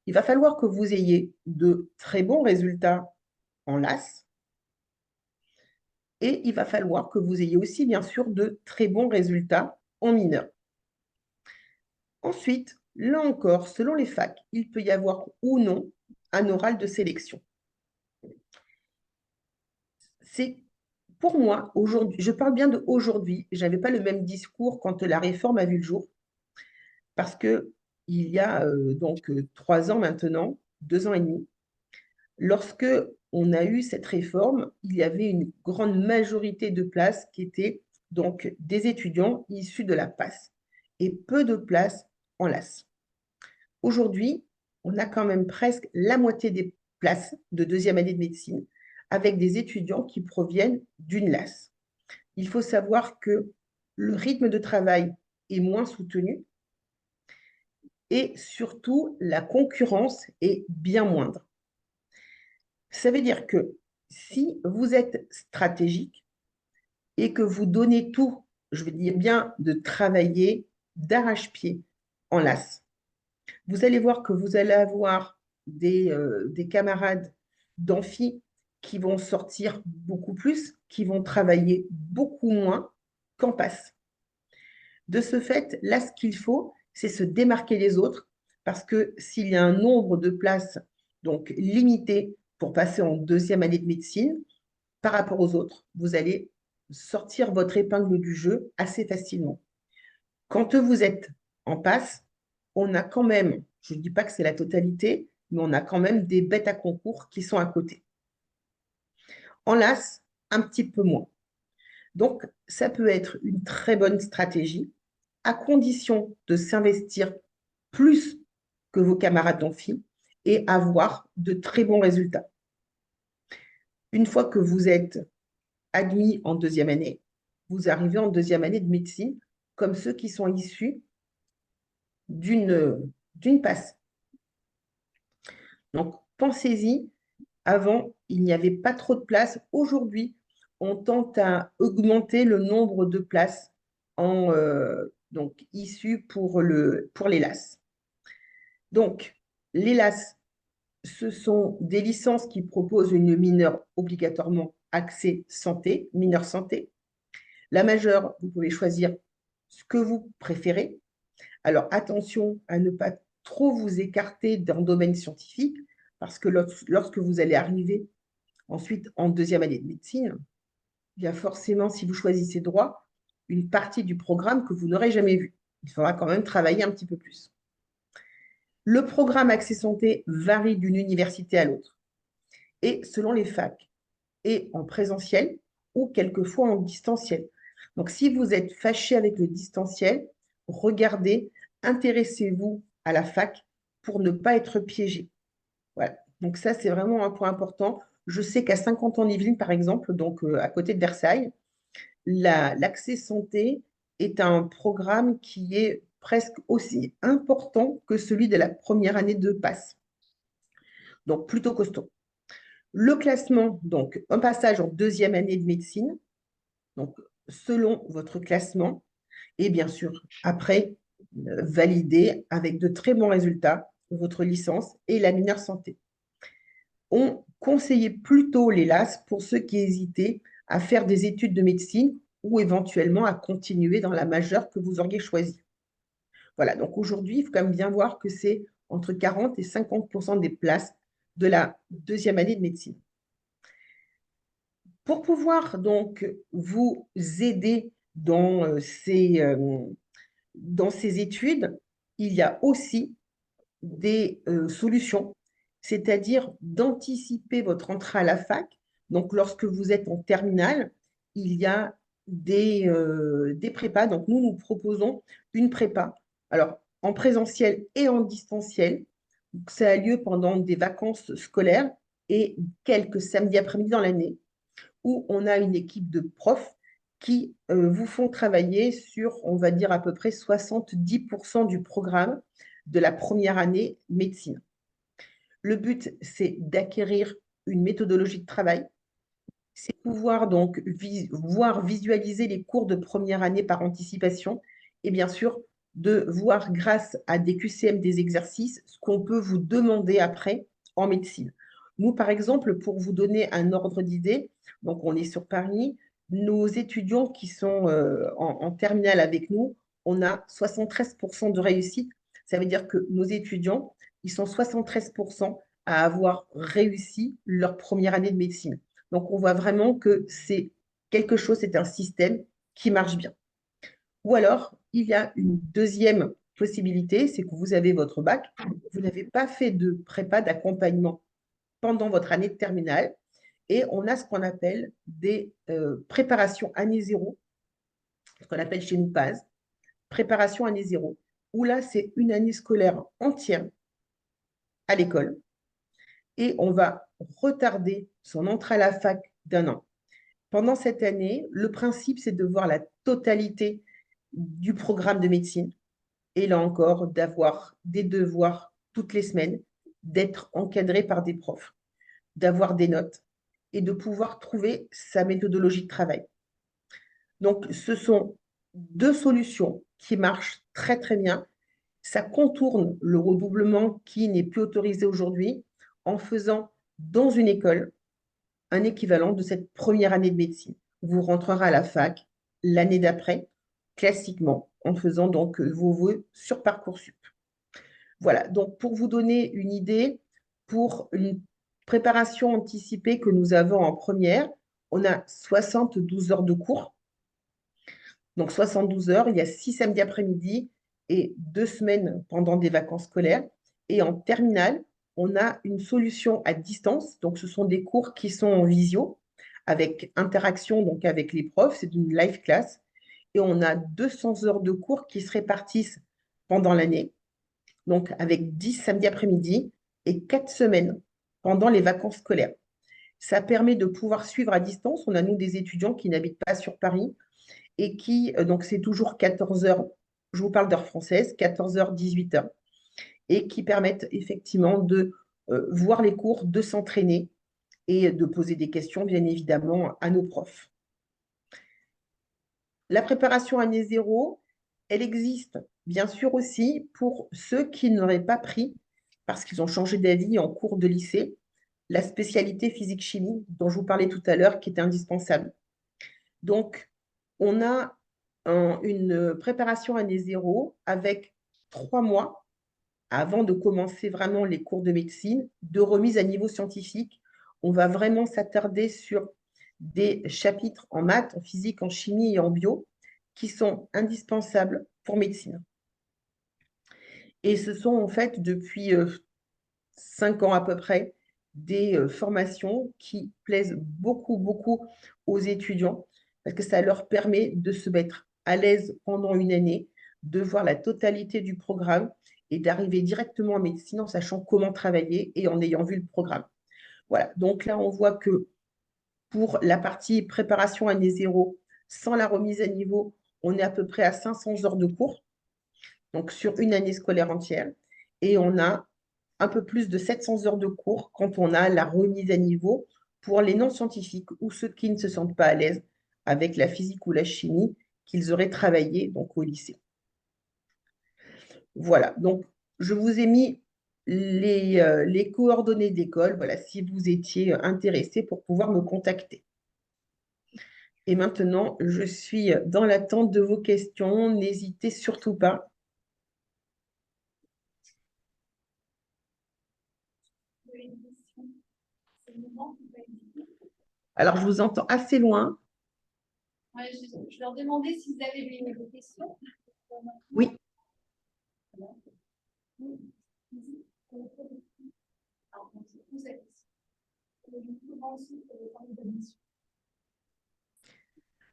Il va falloir que vous ayez de très bons résultats en LAS et il va falloir que vous ayez aussi, bien sûr, de très bons résultats en mineur. Ensuite, là encore, selon les facs, il peut y avoir ou non un oral de sélection. C'est pour moi, aujourd'hui, je parle bien d'aujourd'hui, je n'avais pas le même discours quand la réforme a vu le jour, parce que il y a 3 ans maintenant, 2 ans et demi, lorsque on a eu cette réforme, il y avait une grande majorité de places qui étaient donc des étudiants issus de la PASS et peu de places en LAS. Aujourd'hui, on a quand même presque la moitié des places de deuxième année de médecine avec des étudiants qui proviennent d'une LAS. Il faut savoir que le rythme de travail est moins soutenu et surtout la concurrence est bien moindre. Ça veut dire que si vous êtes stratégique et que vous donnez tout, je veux dire bien de travailler d'arrache-pied en LAS, vous allez voir que vous allez avoir des camarades d'amphi qui vont sortir beaucoup plus, qui vont travailler beaucoup moins qu'en passe. De ce fait, là, ce qu'il faut, c'est se démarquer des autres, parce que s'il y a un nombre de places donc limité pour passer en deuxième année de médecine, par rapport aux autres, vous allez sortir votre épingle du jeu assez facilement. Quand vous êtes en passe, on a quand même, je ne dis pas que c'est la totalité, mais on a quand même des bêtes à concours qui sont à côté. En LAS, un petit peu moins. Donc, ça peut être une très bonne stratégie, à condition de s'investir plus que vos camarades d'amphi et avoir de très bons résultats. Une fois que vous êtes admis en deuxième année, vous arrivez en deuxième année de médecine, comme ceux qui sont issus d'une passe. Donc, pensez-y, avant, il n'y avait pas trop de places. Aujourd'hui, on tente à augmenter le nombre de places issues pour les LAS. Donc, les LAS, ce sont des licences qui proposent une mineure obligatoirement accès santé, mineure santé. La majeure, vous pouvez choisir ce que vous préférez. Alors, attention à ne pas trop vous écarter d'un domaine scientifique, parce que lorsque vous allez arriver ensuite en deuxième année de médecine, il y a forcément, si vous choisissez droit, une partie du programme que vous n'aurez jamais vue. Il faudra quand même travailler un petit peu plus. Le programme Accès Santé varie d'une université à l'autre et selon les facs, et en présentiel ou quelquefois en distanciel. Donc, si vous êtes fâché avec le distanciel, regardez, intéressez-vous à la fac pour ne pas être piégé. Voilà. Donc ça, c'est vraiment un point important. Je sais qu'à 50 ans Yvelines, par exemple, donc à côté de Versailles, l'accès santé est un programme qui est presque aussi important que celui de la première année de passe. Donc plutôt costaud. Le classement, donc un passage en deuxième année de médecine, donc selon votre classement, et bien sûr, après, valider avec de très bons résultats votre licence et la mineure santé. On conseillait plutôt les LAS pour ceux qui hésitaient à faire des études de médecine ou éventuellement à continuer dans la majeure que vous auriez choisie. Voilà, donc aujourd'hui, il faut quand même bien voir que c'est entre 40 et 50% des places de la deuxième année de médecine. Pour pouvoir donc vous aider dans ces études, il y a aussi des solutions, c'est-à-dire d'anticiper votre entrée à la fac. Donc, lorsque vous êtes en terminale, il y a des prépas. Donc, nous proposons une prépa. Alors, en présentiel et en distanciel. Donc, ça a lieu pendant des vacances scolaires et quelques samedis après-midi dans l'année, où on a une équipe de profs qui vous font travailler sur, on va dire, à peu près 70% du programme de la première année médecine. Le but, c'est d'acquérir une méthodologie de travail, c'est pouvoir donc voir visualiser les cours de première année par anticipation et bien sûr de voir grâce à des QCM des exercices ce qu'on peut vous demander après en médecine. Nous, par exemple, pour vous donner un ordre d'idée, donc on est sur Paris, nos étudiants qui sont en terminale avec nous, on a 73% de réussite. Ça veut dire que nos étudiants, ils sont 73% à avoir réussi leur première année de médecine. Donc, on voit vraiment que c'est quelque chose, c'est un système qui marche bien. Ou alors, il y a une deuxième possibilité, c'est que vous avez votre bac, vous n'avez pas fait de prépa d'accompagnement pendant votre année de terminale, et on a ce qu'on appelle des préparations année zéro, ce qu'on appelle chez nous PAS, préparation année zéro, où là, c'est une année scolaire entière à l'école, et on va retarder son entrée à la fac d'un an. Pendant cette année, le principe, c'est de voir la totalité du programme de médecine et là encore, d'avoir des devoirs toutes les semaines, d'être encadré par des profs, d'avoir des notes et de pouvoir trouver sa méthodologie de travail. Donc, ce sont deux solutions qui marchent très, très bien. Ça contourne le redoublement qui n'est plus autorisé aujourd'hui en faisant dans une école un équivalent de cette première année de médecine. Vous rentrerez à la fac l'année d'après, classiquement, en faisant donc vos vœux sur Parcoursup. Voilà, donc pour vous donner une idée, pour une préparation anticipée que nous avons en première, on a 72 heures de cours. Donc 72 heures, il y a 6 samedis après-midi et 2 semaines pendant des vacances scolaires. Et en terminale, on a une solution à distance. Donc ce sont des cours qui sont en visio, avec interaction donc avec les profs, c'est une live class. Et on a 200 heures de cours qui se répartissent pendant l'année, donc avec 10 samedis après-midi et 4 semaines pendant les vacances scolaires. Ça permet de pouvoir suivre à distance. On a, nous, des étudiants qui n'habitent pas sur Paris et qui, donc c'est toujours 14 heures, je vous parle d'heures françaises, 14 heures, 18 heures, et qui permettent effectivement de voir les cours, de s'entraîner et de poser des questions, bien évidemment, à nos profs. La préparation année zéro, elle existe bien sûr aussi pour ceux qui n'auraient pas pris, parce qu'ils ont changé d'avis en cours de lycée, la spécialité physique-chimie dont je vous parlais tout à l'heure, qui est indispensable. Donc, on a une préparation année zéro avec 3 mois avant de commencer vraiment les cours de médecine, de remise à niveau scientifique. On va vraiment s'attarder sur des chapitres en maths, en physique, en chimie et en bio qui sont indispensables pour médecine. Et ce sont en fait depuis 5 ans à peu près des formations qui plaisent beaucoup, beaucoup aux étudiants parce que ça leur permet de se mettre à l'aise pendant une année, de voir la totalité du programme et d'arriver directement en médecine en sachant comment travailler et en ayant vu le programme. Voilà, donc là, on voit que pour la partie préparation année zéro, sans la remise à niveau, on est à peu près à 500 heures de cours, donc sur une année scolaire entière, et on a un peu plus de 700 heures de cours quand on a la remise à niveau pour les non-scientifiques ou ceux qui ne se sentent pas à l'aise avec la physique ou la chimie qu'ils auraient travaillé donc, au lycée. Voilà, donc je vous ai mis les coordonnées d'école, voilà, si vous étiez intéressé pour pouvoir me contacter. Et maintenant, je suis dans l'attente de vos questions. N'hésitez surtout pas. Alors, je vous entends assez loin. Ouais, je leur demandais s'ils avaient des questions. Oui.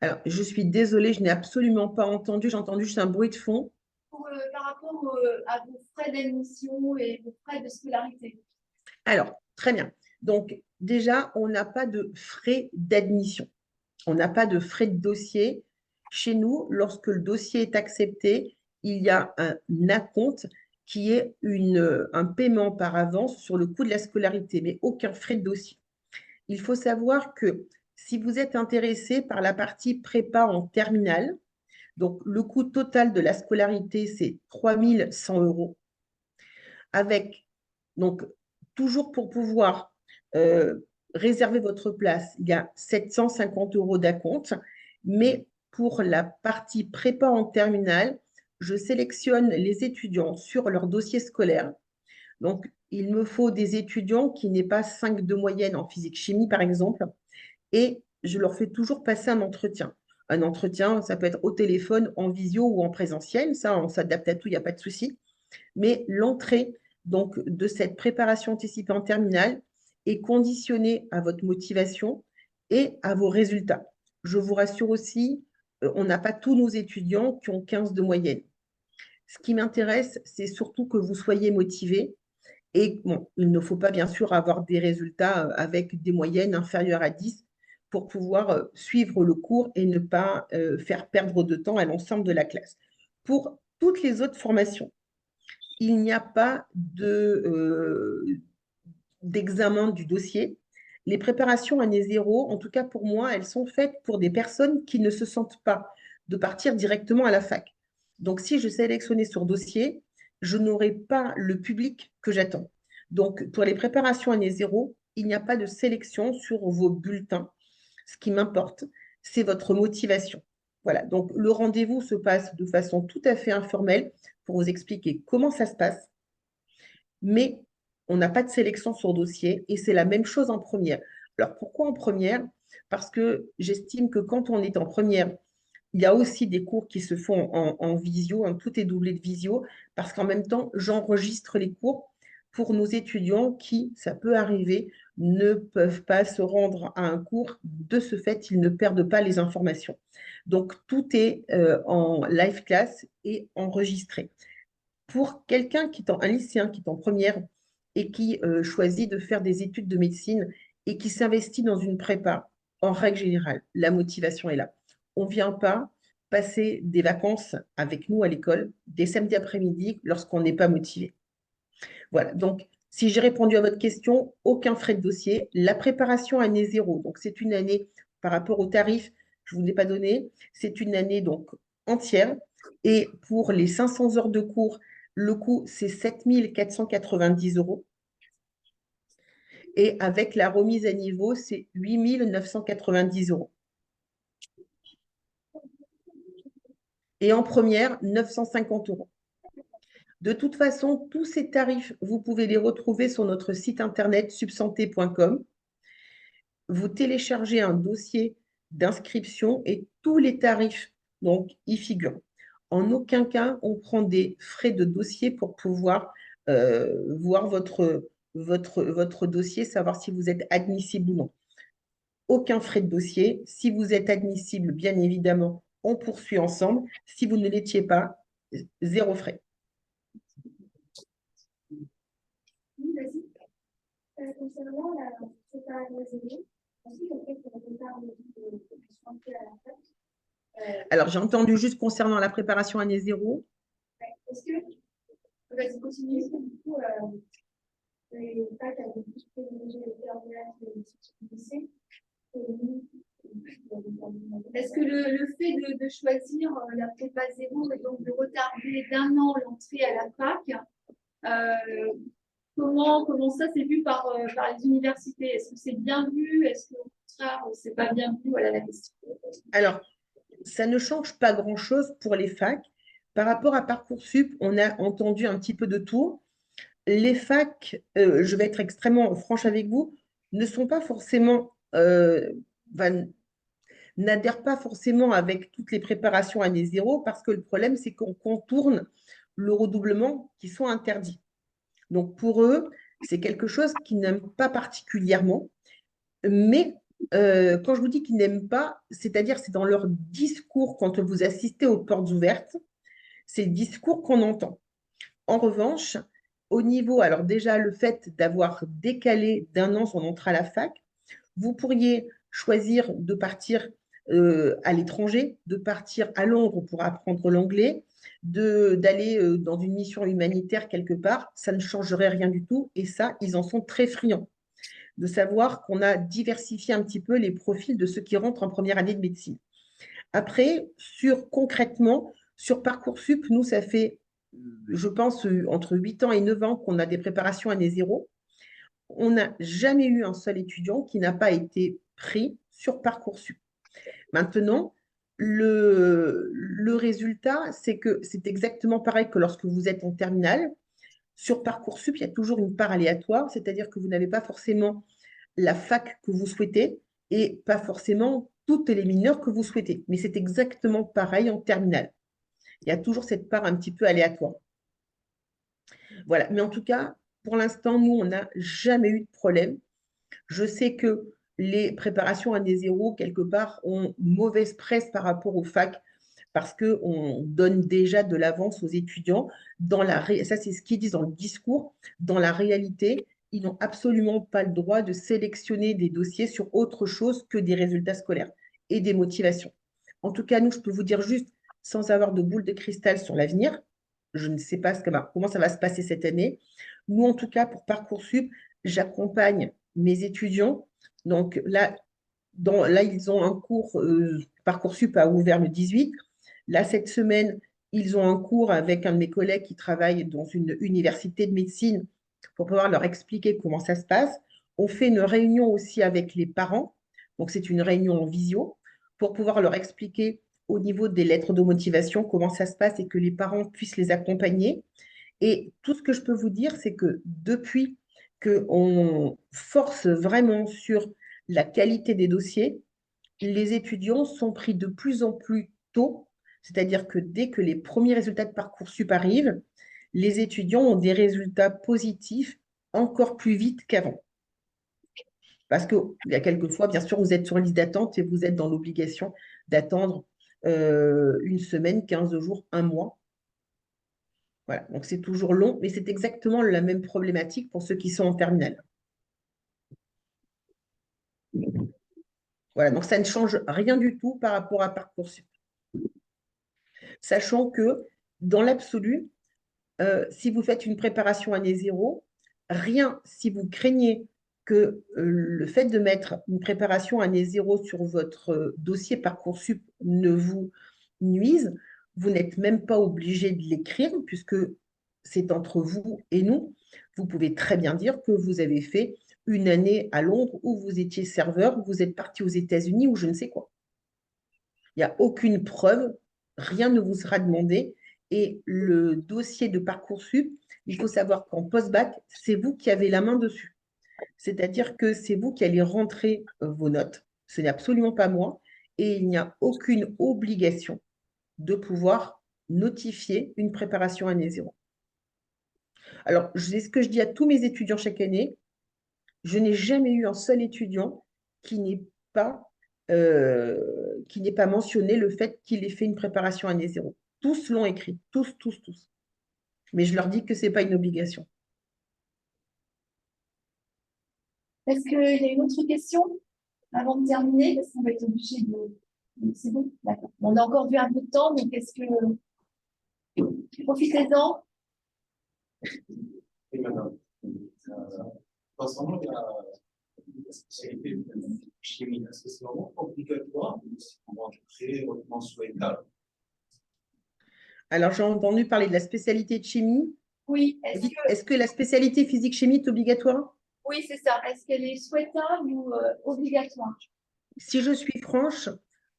Alors, je suis désolée, je n'ai absolument pas entendu. J'ai entendu juste un bruit de fond. Par rapport à vos frais d'admission et vos frais de scolarité. Alors, très bien. Donc, déjà, on n'a pas de frais d'admission. On n'a pas de frais de dossier. Chez nous, lorsque le dossier est accepté, il y a un acompte qui est un paiement par avance sur le coût de la scolarité, mais aucun frais de dossier. Il faut savoir que si vous êtes intéressé par la partie prépa en terminale, donc le coût total de la scolarité, c'est 3 100 euros, avec, donc, toujours pour pouvoir euh, réserver votre place, il y a 750 euros d'acompte, mais pour la partie prépa en terminale, je sélectionne les étudiants sur leur dossier scolaire. Donc, il me faut des étudiants qui n'aient pas 5 de moyenne en physique-chimie, par exemple, et je leur fais toujours passer un entretien. Un entretien, ça peut être au téléphone, en visio ou en présentiel, ça, on s'adapte à tout, il n'y a pas de souci. Mais l'entrée donc de cette préparation anticipée en terminale est conditionnée à votre motivation et à vos résultats. Je vous rassure aussi, on n'a pas tous nos étudiants qui ont 15 de moyenne. Ce qui m'intéresse, c'est surtout que vous soyez motivés. Et bon, il ne faut pas bien sûr avoir des résultats avec des moyennes inférieures à 10 pour pouvoir suivre le cours et ne pas faire perdre de temps à l'ensemble de la classe. Pour toutes les autres formations, il n'y a pas d'examen du dossier. Les préparations année zéro, en tout cas pour moi, elles sont faites pour des personnes qui ne se sentent pas de partir directement à la fac. Donc, si je sélectionnais sur dossier, je n'aurai pas le public que j'attends. Donc, pour les préparations année zéro, il n'y a pas de sélection sur vos bulletins. Ce qui m'importe, c'est votre motivation. Voilà, donc le rendez-vous se passe de façon tout à fait informelle pour vous expliquer comment ça se passe, mais on n'a pas de sélection sur dossier et c'est la même chose en première. Alors pourquoi en première? Parce que j'estime que quand on est en première, il y a aussi des cours qui se font en visio, hein, tout est doublé de visio, parce qu'en même temps, j'enregistre les cours pour nos étudiants qui, ça peut arriver, ne peuvent pas se rendre à un cours. De ce fait, ils ne perdent pas les informations. Donc, tout est en live class et enregistré. Pour quelqu'un qui est un lycéen qui est en première et qui choisit de faire des études de médecine et qui s'investit dans une prépa, en règle générale, la motivation est là. On ne vient pas passer des vacances avec nous à l'école des samedis après-midi lorsqu'on n'est pas motivé. Voilà, donc si j'ai répondu à votre question, aucun frais de dossier. La préparation année zéro, donc c'est une année par rapport au tarif, je ne vous l'ai pas donné, c'est une année donc entière. Et pour les 500 heures de cours, le coût, c'est 7 490 euros. Et avec la remise à niveau, c'est 8 990 euros. Et en première, 950 euros. De toute façon, tous ces tarifs, vous pouvez les retrouver sur notre site internet subsanté.com. Vous téléchargez un dossier d'inscription et tous les tarifs donc, y figurent. En aucun cas, on prend des frais de dossier pour pouvoir voir votre dossier, savoir si vous êtes admissible ou non. Aucun frais de dossier. Si vous êtes admissible, bien évidemment, on poursuit ensemble. Si vous ne l'étiez pas, zéro frais. Oui, vas-y. Concernant la préparation zéro, ensuite, on fait qu'on prépare de santé à la fac. Alors, j'ai entendu juste concernant la préparation année zéro. Est-ce que, vas-y, continue, est-ce que du coup, les facs avaient plus privilégié les terminales que les types de lycée? Est-ce que le fait de choisir la prépa zéro et donc de retarder d'un an l'entrée à la fac, comment ça c'est vu par les universités? Est-ce que c'est bien vu? Est-ce qu'au contraire, c'est pas bien vu? Voilà la question. Alors, ça ne change pas grand-chose pour les facs. Par rapport à Parcoursup, on a entendu un petit peu de tout. Les facs, je vais être extrêmement franche avec vous, ne sont pas forcément, n'adhèrent pas forcément avec toutes les préparations année zéro parce que le problème, c'est qu'on contourne le redoublement qui sont interdits. Donc pour eux, c'est quelque chose qu'ils n'aiment pas particulièrement. Mais quand je vous dis qu'ils n'aiment pas, c'est-à-dire c'est dans leur discours quand vous assistez aux portes ouvertes, c'est le discours qu'on entend. En revanche, au niveau, alors déjà le fait d'avoir décalé d'un an son entrée à la fac, vous pourriez choisir de partir à l'étranger, de partir à Londres pour apprendre l'anglais, d'aller dans une mission humanitaire quelque part, ça ne changerait rien du tout. Et ça, ils en sont très friands de savoir qu'on a diversifié un petit peu les profils de ceux qui rentrent en première année de médecine. Après, concrètement, sur Parcoursup, nous, ça fait, je pense, entre 8 ans et 9 ans qu'on a des préparations année zéro. On n'a jamais eu un seul étudiant qui n'a pas été pris sur Parcoursup. Maintenant, le résultat, c'est que c'est exactement pareil que lorsque vous êtes en terminale. Sur Parcoursup, il y a toujours une part aléatoire, c'est-à-dire que vous n'avez pas forcément la fac que vous souhaitez et pas forcément toutes les mineurs que vous souhaitez. Mais c'est exactement pareil en terminale. Il y a toujours cette part un petit peu aléatoire. Voilà. Mais en tout cas, pour l'instant, nous, on n'a jamais eu de problème. Je sais que les préparations année zéro, quelque part, ont mauvaise presse par rapport aux facs parce qu'on donne déjà de l'avance aux étudiants. Ça, c'est ce qu'ils disent dans le discours. Dans la réalité, ils n'ont absolument pas le droit de sélectionner des dossiers sur autre chose que des résultats scolaires et des motivations. En tout cas, nous, je peux vous dire juste, sans avoir de boule de cristal sur l'avenir, je ne sais pas comment ça va se passer cette année. Nous, en tout cas, pour Parcoursup, j'accompagne mes étudiants. Donc là, ils ont un cours, Parcoursup a ouvert le 18. Là, cette semaine, ils ont un cours avec un de mes collègues qui travaille dans une université de médecine pour pouvoir leur expliquer comment ça se passe. On fait une réunion aussi avec les parents. Donc, c'est une réunion en visio pour pouvoir leur expliquer au niveau des lettres de motivation comment ça se passe et que les parents puissent les accompagner. Et tout ce que je peux vous dire, c'est que depuis qu'on force vraiment sur la qualité des dossiers, les étudiants sont pris de plus en plus tôt, c'est-à-dire que dès que les premiers résultats de Parcoursup arrivent, les étudiants ont des résultats positifs encore plus vite qu'avant. Parce qu'il y a quelquefois, bien sûr, vous êtes sur liste d'attente et vous êtes dans l'obligation d'attendre une semaine, 15 jours, un mois. Voilà, donc c'est toujours long, mais c'est exactement la même problématique pour ceux qui sont en terminale. Voilà, donc ça ne change rien du tout par rapport à Parcoursup. Sachant que dans l'absolu, si vous faites une préparation année zéro, rien, si vous craignez que le fait de mettre une préparation année zéro sur votre dossier Parcoursup ne vous nuise, vous n'êtes même pas obligé de l'écrire puisque c'est entre vous et nous. Vous pouvez très bien dire que vous avez fait une année à Londres où vous étiez serveur, vous êtes parti aux États-Unis ou je ne sais quoi. Il n'y a aucune preuve, rien ne vous sera demandé. Et le dossier de Parcoursup, il faut savoir qu'en post-bac, c'est vous qui avez la main dessus. C'est-à-dire que c'est vous qui allez rentrer vos notes. Ce n'est absolument pas moi. Et il n'y a aucune obligation de pouvoir notifier une préparation année zéro. Alors, c'est ce que je dis à tous mes étudiants chaque année. Je n'ai jamais eu un seul étudiant qui n'ait pas, mentionné le fait qu'il ait fait une préparation année zéro. Tous l'ont écrit, tous, tous, tous. Mais je leur dis que ce n'est pas une obligation. Est-ce qu'il y a une autre question avant de terminer? Parce qu'on va être obligé de. C'est bon? D'accord. On a encore vu un peu de temps, mais qu'est-ce que. Profitez-en. Oui, madame. Concernant la spécialité de chimie, est-ce que c'est vraiment obligatoire ou c'est vraiment très hautement souhaitable? Alors, j'ai entendu parler de la spécialité de chimie. Oui, Est-ce que la spécialité physique-chimie est obligatoire? oui, c'est ça. Est-ce qu'elle est souhaitable ou obligatoire? Si je suis franche,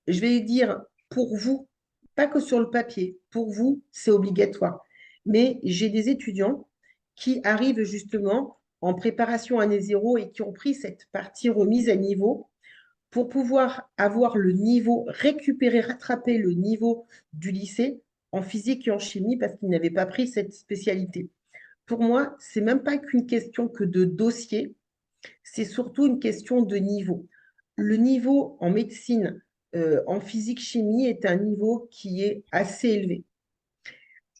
je vais dire pour vous, pas que sur le papier, pour vous, c'est obligatoire. Mais j'ai des étudiants qui arrivent justement en préparation année zéro et qui ont pris cette partie remise à niveau pour pouvoir avoir le niveau, récupérer, rattraper le niveau du lycée en physique et en chimie parce qu'ils n'avaient pas pris cette spécialité. Pour moi, c'est même pas qu'une question que de dossier, c'est surtout une question de niveau. Le niveau en médecine, en physique-chimie, est un niveau qui est assez élevé.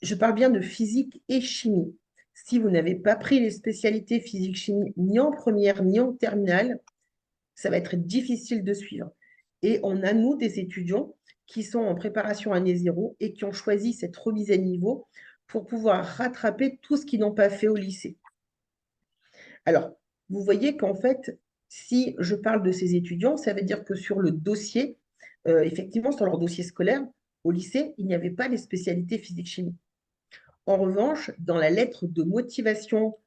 Je parle bien de physique et chimie. Si vous n'avez pas pris les spécialités physique-chimie ni en première ni en terminale, ça va être difficile de suivre. Et on a, nous, des étudiants qui sont en préparation année zéro et qui ont choisi cette remise à niveau pour pouvoir rattraper tout ce qu'ils n'ont pas fait au lycée. Alors, vous voyez qu'en fait, si je parle de ces étudiants, ça veut dire que sur le dossier, effectivement, sur leur dossier scolaire, au lycée, il n'y avait pas les spécialités physique-chimie. En revanche, dans la lettre de motivation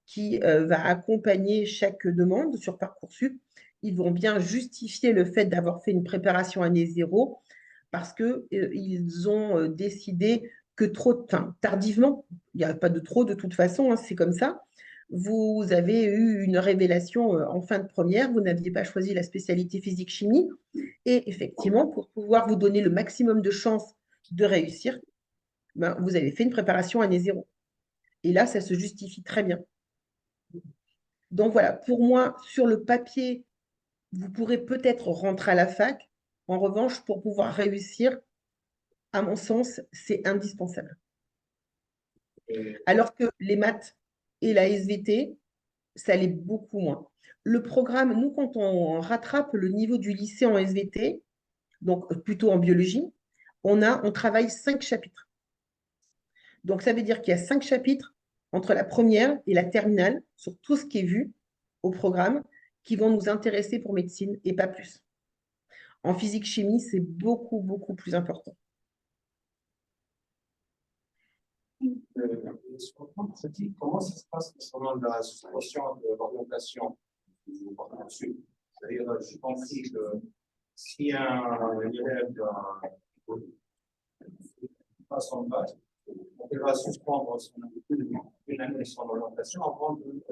qui va accompagner chaque demande sur Parcoursup, ils vont bien justifier le fait d'avoir fait une préparation année zéro parce qu'ils ont décidé que tardivement, il n'y a pas de trop de toute façon, hein, c'est comme ça, vous avez eu une révélation en fin de première, vous n'aviez pas choisi la spécialité physique-chimie, et effectivement, pour pouvoir vous donner le maximum de chances de réussir, ben, vous avez fait une préparation année zéro. Et là, ça se justifie très bien. Donc voilà, pour moi, sur le papier, vous pourrez peut-être rentrer à la fac. En revanche, pour pouvoir réussir, à mon sens, c'est indispensable. Alors que les maths et la SVT, ça l'est beaucoup moins. Le programme, nous, quand on rattrape le niveau du lycée en SVT, donc plutôt en biologie, on travaille 5 chapitres. Donc, ça veut dire qu'il y a 5 chapitres entre la première et la terminale sur tout ce qui est vu au programme qui vont nous intéresser pour médecine et pas plus. En physique-chimie, c'est beaucoup, beaucoup plus important. Comment ça se passe concernant la suspension de l'orientation du Parcoursup? C'est-à-dire, j'ai compris que si un élève passe en bac, on va suspendre une année son orientation avant de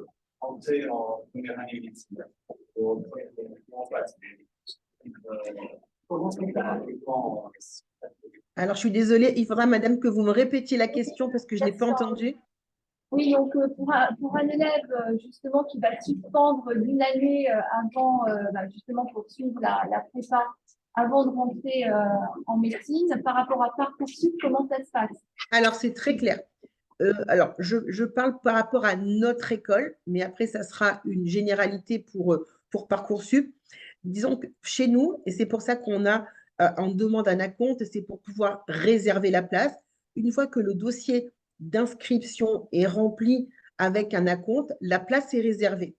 entrer en première année médecine. Comment ça se passe? Alors, je suis désolée, il faudra, madame, que vous me répétiez la question parce que je n'ai pas entendu. Oui, donc pour un élève justement qui va suspendre d'une année avant justement poursuivre la prépa avant de rentrer en médecine, par rapport à Parcoursup, comment ça se passe? Alors, c'est très clair. Alors, je parle par rapport à notre école, mais après, ça sera une généralité pour Parcoursup. Disons que chez nous, et c'est pour ça on demande un acompte, c'est pour pouvoir réserver la place. Une fois que le dossier d'inscription est rempli avec un acompte, la place est réservée.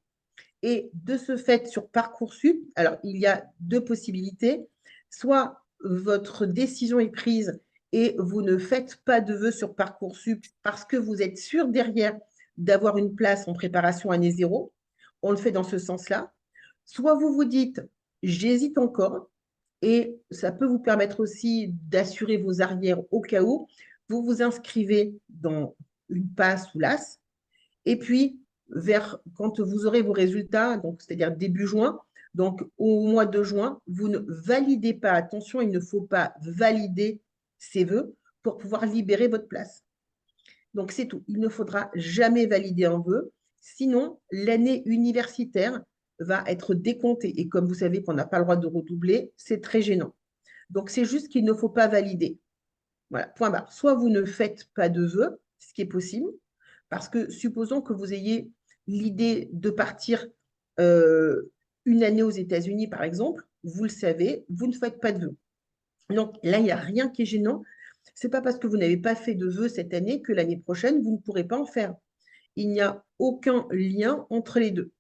Et de ce fait, sur Parcoursup, alors il y a deux possibilités. Soit votre décision est prise et vous ne faites pas de vœux sur Parcoursup parce que vous êtes sûr derrière d'avoir une place en préparation année zéro. On le fait dans ce sens-là. Soit vous vous dites, j'hésite encore, et ça peut vous permettre aussi d'assurer vos arrières au cas où. Vous vous inscrivez dans une passe ou l'AS, et puis quand vous aurez vos résultats, donc c'est-à-dire début juin, donc au mois de juin, vous ne validez pas, attention, il ne faut pas valider ces vœux pour pouvoir libérer votre place. Donc c'est tout, il ne faudra jamais valider un vœu, sinon l'année universitaire va être décomptée. Et comme vous savez qu'on n'a pas le droit de redoubler, c'est très gênant. Donc c'est juste qu'il ne faut pas valider. Voilà, point barre. Soit vous ne faites pas de vœux, ce qui est possible, parce que supposons que vous ayez l'idée de partir une année aux États-Unis, par exemple, vous le savez, vous ne faites pas de vœux. Donc là, il n'y a rien qui est gênant. Ce n'est pas parce que vous n'avez pas fait de vœux cette année que l'année prochaine, vous ne pourrez pas en faire. Il n'y a aucun lien entre les deux,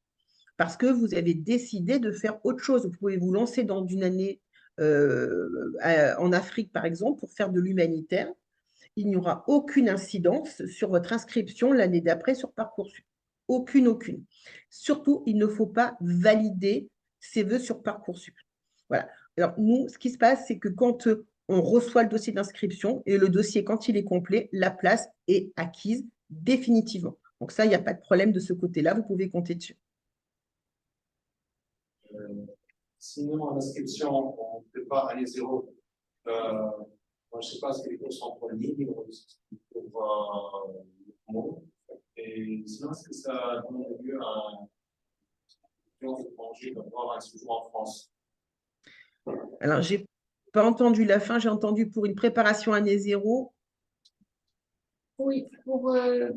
parce que vous avez décidé de faire autre chose. Vous pouvez vous lancer dans une année en Afrique, par exemple, pour faire de l'humanitaire. Il n'y aura aucune incidence sur votre inscription l'année d'après sur Parcoursup. Aucune, aucune. Surtout, il ne faut pas valider ses vœux sur Parcoursup. Voilà. Alors, nous, ce qui se passe, c'est que quand on reçoit le dossier d'inscription et le dossier, quand il est complet, la place est acquise définitivement. Donc ça, il n'y a pas de problème de ce côté-là, vous pouvez compter dessus. Sinon, l'inscription, on ne fait pas année zéro. Je ne sais pas si les cours sont en ligne ou pour le monde. Et sinon, est-ce que ça donne lieu à un étranger d'avoir un séjour en France? Alors, je n'ai pas entendu la fin, j'ai entendu pour une préparation année zéro. Oui, pour la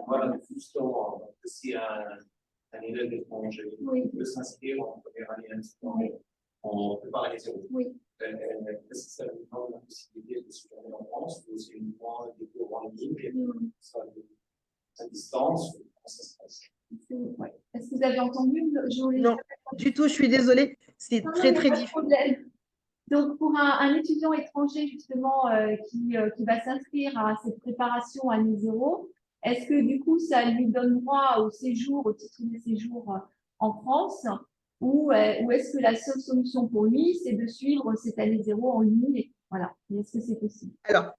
Voilà, justement, si un élève étranger peut s'inscrire en première année. on prépare l'année zéro. Oui. Est-ce que ça nous donne la possibilité de se tourner en France ou c'est uniquement des cours en ligne et soit à distance? Comment ça se passe? Ouais. Est-ce que vous avez entendu? Non, du tout, je suis désolée. C'est Non, très, il y a très pas de difficile. problème. Donc, pour un étudiant étranger, justement, qui va s'inscrire à cette préparation à année zéro, est-ce que du coup, ça lui donne droit au séjour, au titre de séjour en France, ou est-ce que la seule solution pour lui, c'est de suivre cette année zéro en ligne? Voilà. Est-ce que c'est possible? Alors,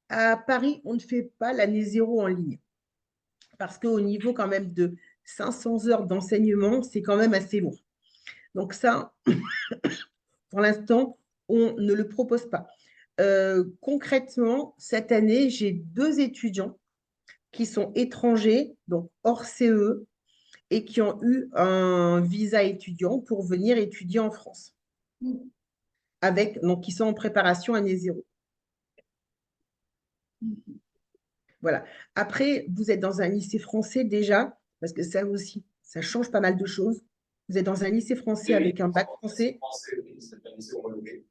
à Paris, on ne fait pas l'année zéro en ligne parce qu'au niveau quand même de 500 heures d'enseignement, c'est quand même assez lourd. Donc ça, pour l'instant, on ne le propose pas. Concrètement, cette année, j'ai 2 étudiants qui sont étrangers, donc hors CE, et qui ont eu un visa étudiant pour venir étudier en France, donc qui sont en préparation année zéro. Voilà. Après, vous êtes dans un lycée français déjà, parce que ça aussi, ça change pas mal de choses. Vous êtes dans un lycée français avec un bac français. Oui, c'est un lycée homologué.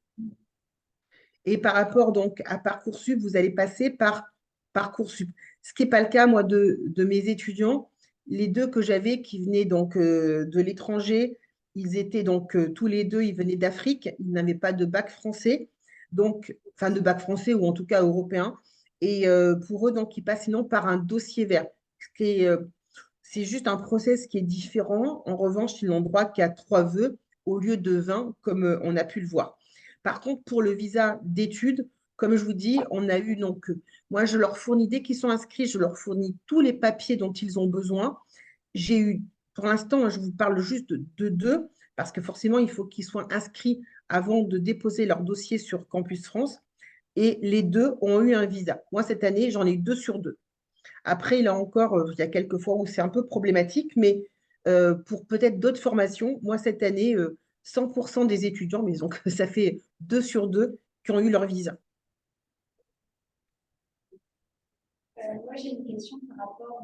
Et par rapport donc à Parcoursup, vous allez passer par Parcoursup. Ce qui n'est pas le cas, moi, de mes étudiants. Les 2 que j'avais qui venaient donc de l'étranger, ils étaient donc tous les 2, ils venaient d'Afrique. Ils n'avaient pas de bac français, donc, enfin de bac français ou en tout cas européen. Et pour eux, donc, ils passent sinon par un dossier vert. C'est juste un process qui est différent. En revanche, ils n'ont droit qu'à 3 vœux au lieu de 20, comme on a pu le voir. Par contre, pour le visa d'études, comme je vous dis, on a eu donc, moi, je leur fournis, dès qu'ils sont inscrits, je leur fournis tous les papiers dont ils ont besoin. J'ai eu, pour l'instant, je vous parle juste de 2, parce que forcément, il faut qu'ils soient inscrits avant de déposer leur dossier sur Campus France. Et les 2 ont eu un visa. Moi, cette année, j'en ai eu 2 sur 2. Après, là encore, il y a quelques fois où c'est un peu problématique, mais pour peut-être d'autres formations, moi, cette année, 100% des étudiants, mais donc ça fait 2 sur 2 qui ont eu leur visa. Moi, j'ai une question par rapport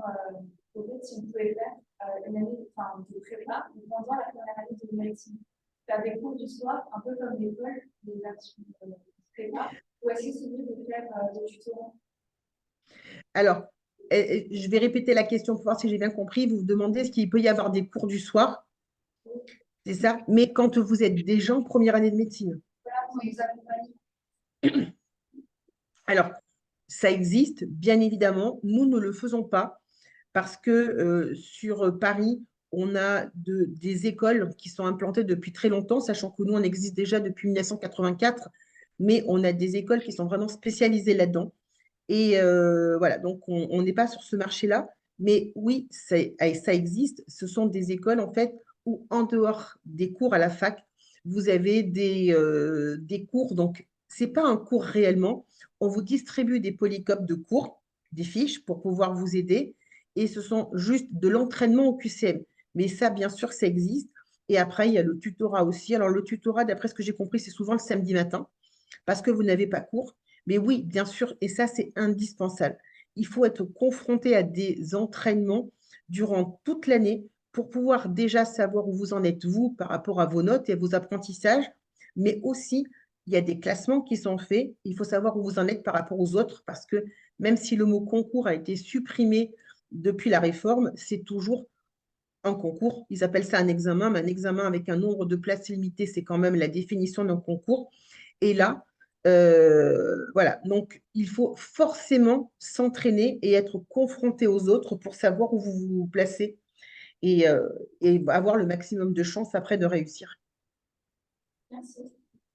au fait si on pouvait faire une année de prépa pendant la première année de médecine. Faire des cours du soir, un peu comme l'école, des versions de prépa, ou est-ce que c'est mieux de faire des tutorats? Alors, je vais répéter la question pour voir si j'ai bien compris. Vous vous demandez est-ce qu'il peut y avoir des cours du soir? C'est ça? Mais quand vous êtes déjà en première année de médecine. Voilà, pour les accompagner. Alors, ça existe, bien évidemment. Nous ne le faisons pas parce que sur Paris, on a des écoles qui sont implantées depuis très longtemps, sachant que nous, on existe déjà depuis 1984, mais on a des écoles qui sont vraiment spécialisées là-dedans. Et voilà, donc on n'est pas sur ce marché-là. Mais oui, ça existe. Ce sont des écoles, en fait, où en dehors des cours à la fac, vous avez des cours. Donc, ce n'est pas un cours réellement. On vous distribue des polycopes de cours, des fiches pour pouvoir vous aider. Et ce sont juste de l'entraînement au QCM. Mais ça, bien sûr, ça existe. Et après, il y a le tutorat aussi. Alors, le tutorat, d'après ce que j'ai compris, c'est souvent le samedi matin parce que vous n'avez pas cours. Mais oui, bien sûr, et ça, c'est indispensable. Il faut être confronté à des entraînements durant toute l'année pour pouvoir déjà savoir où vous en êtes, vous, par rapport à vos notes et à vos apprentissages, mais aussi, il y a des classements qui sont faits. Il faut savoir où vous en êtes par rapport aux autres, parce que même si le mot concours a été supprimé depuis la réforme, c'est toujours un concours. Ils appellent ça un examen, mais un examen avec un nombre de places limité, c'est quand même la définition d'un concours. Et là, voilà, donc il faut forcément s'entraîner et être confronté aux autres pour savoir où vous vous placez et, et avoir le maximum de chances après de réussir. Merci.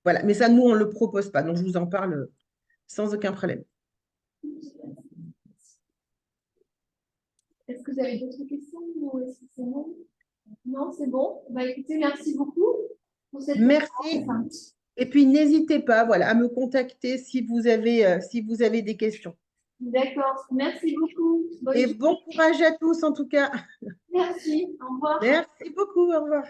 Voilà, mais ça, nous, on ne le propose pas, donc je vous en parle sans aucun problème. Est-ce que vous avez d'autres questions ou est-ce que c'est bon? Non, c'est bon. Bah, écoutez, merci beaucoup pour cette Merci. conférence. Et puis, n'hésitez pas, voilà, à me contacter si vous avez des questions. D'accord, merci beaucoup. Bonne Et journée. bon courage à tous, en tout cas. Merci, au revoir. Merci beaucoup, au revoir.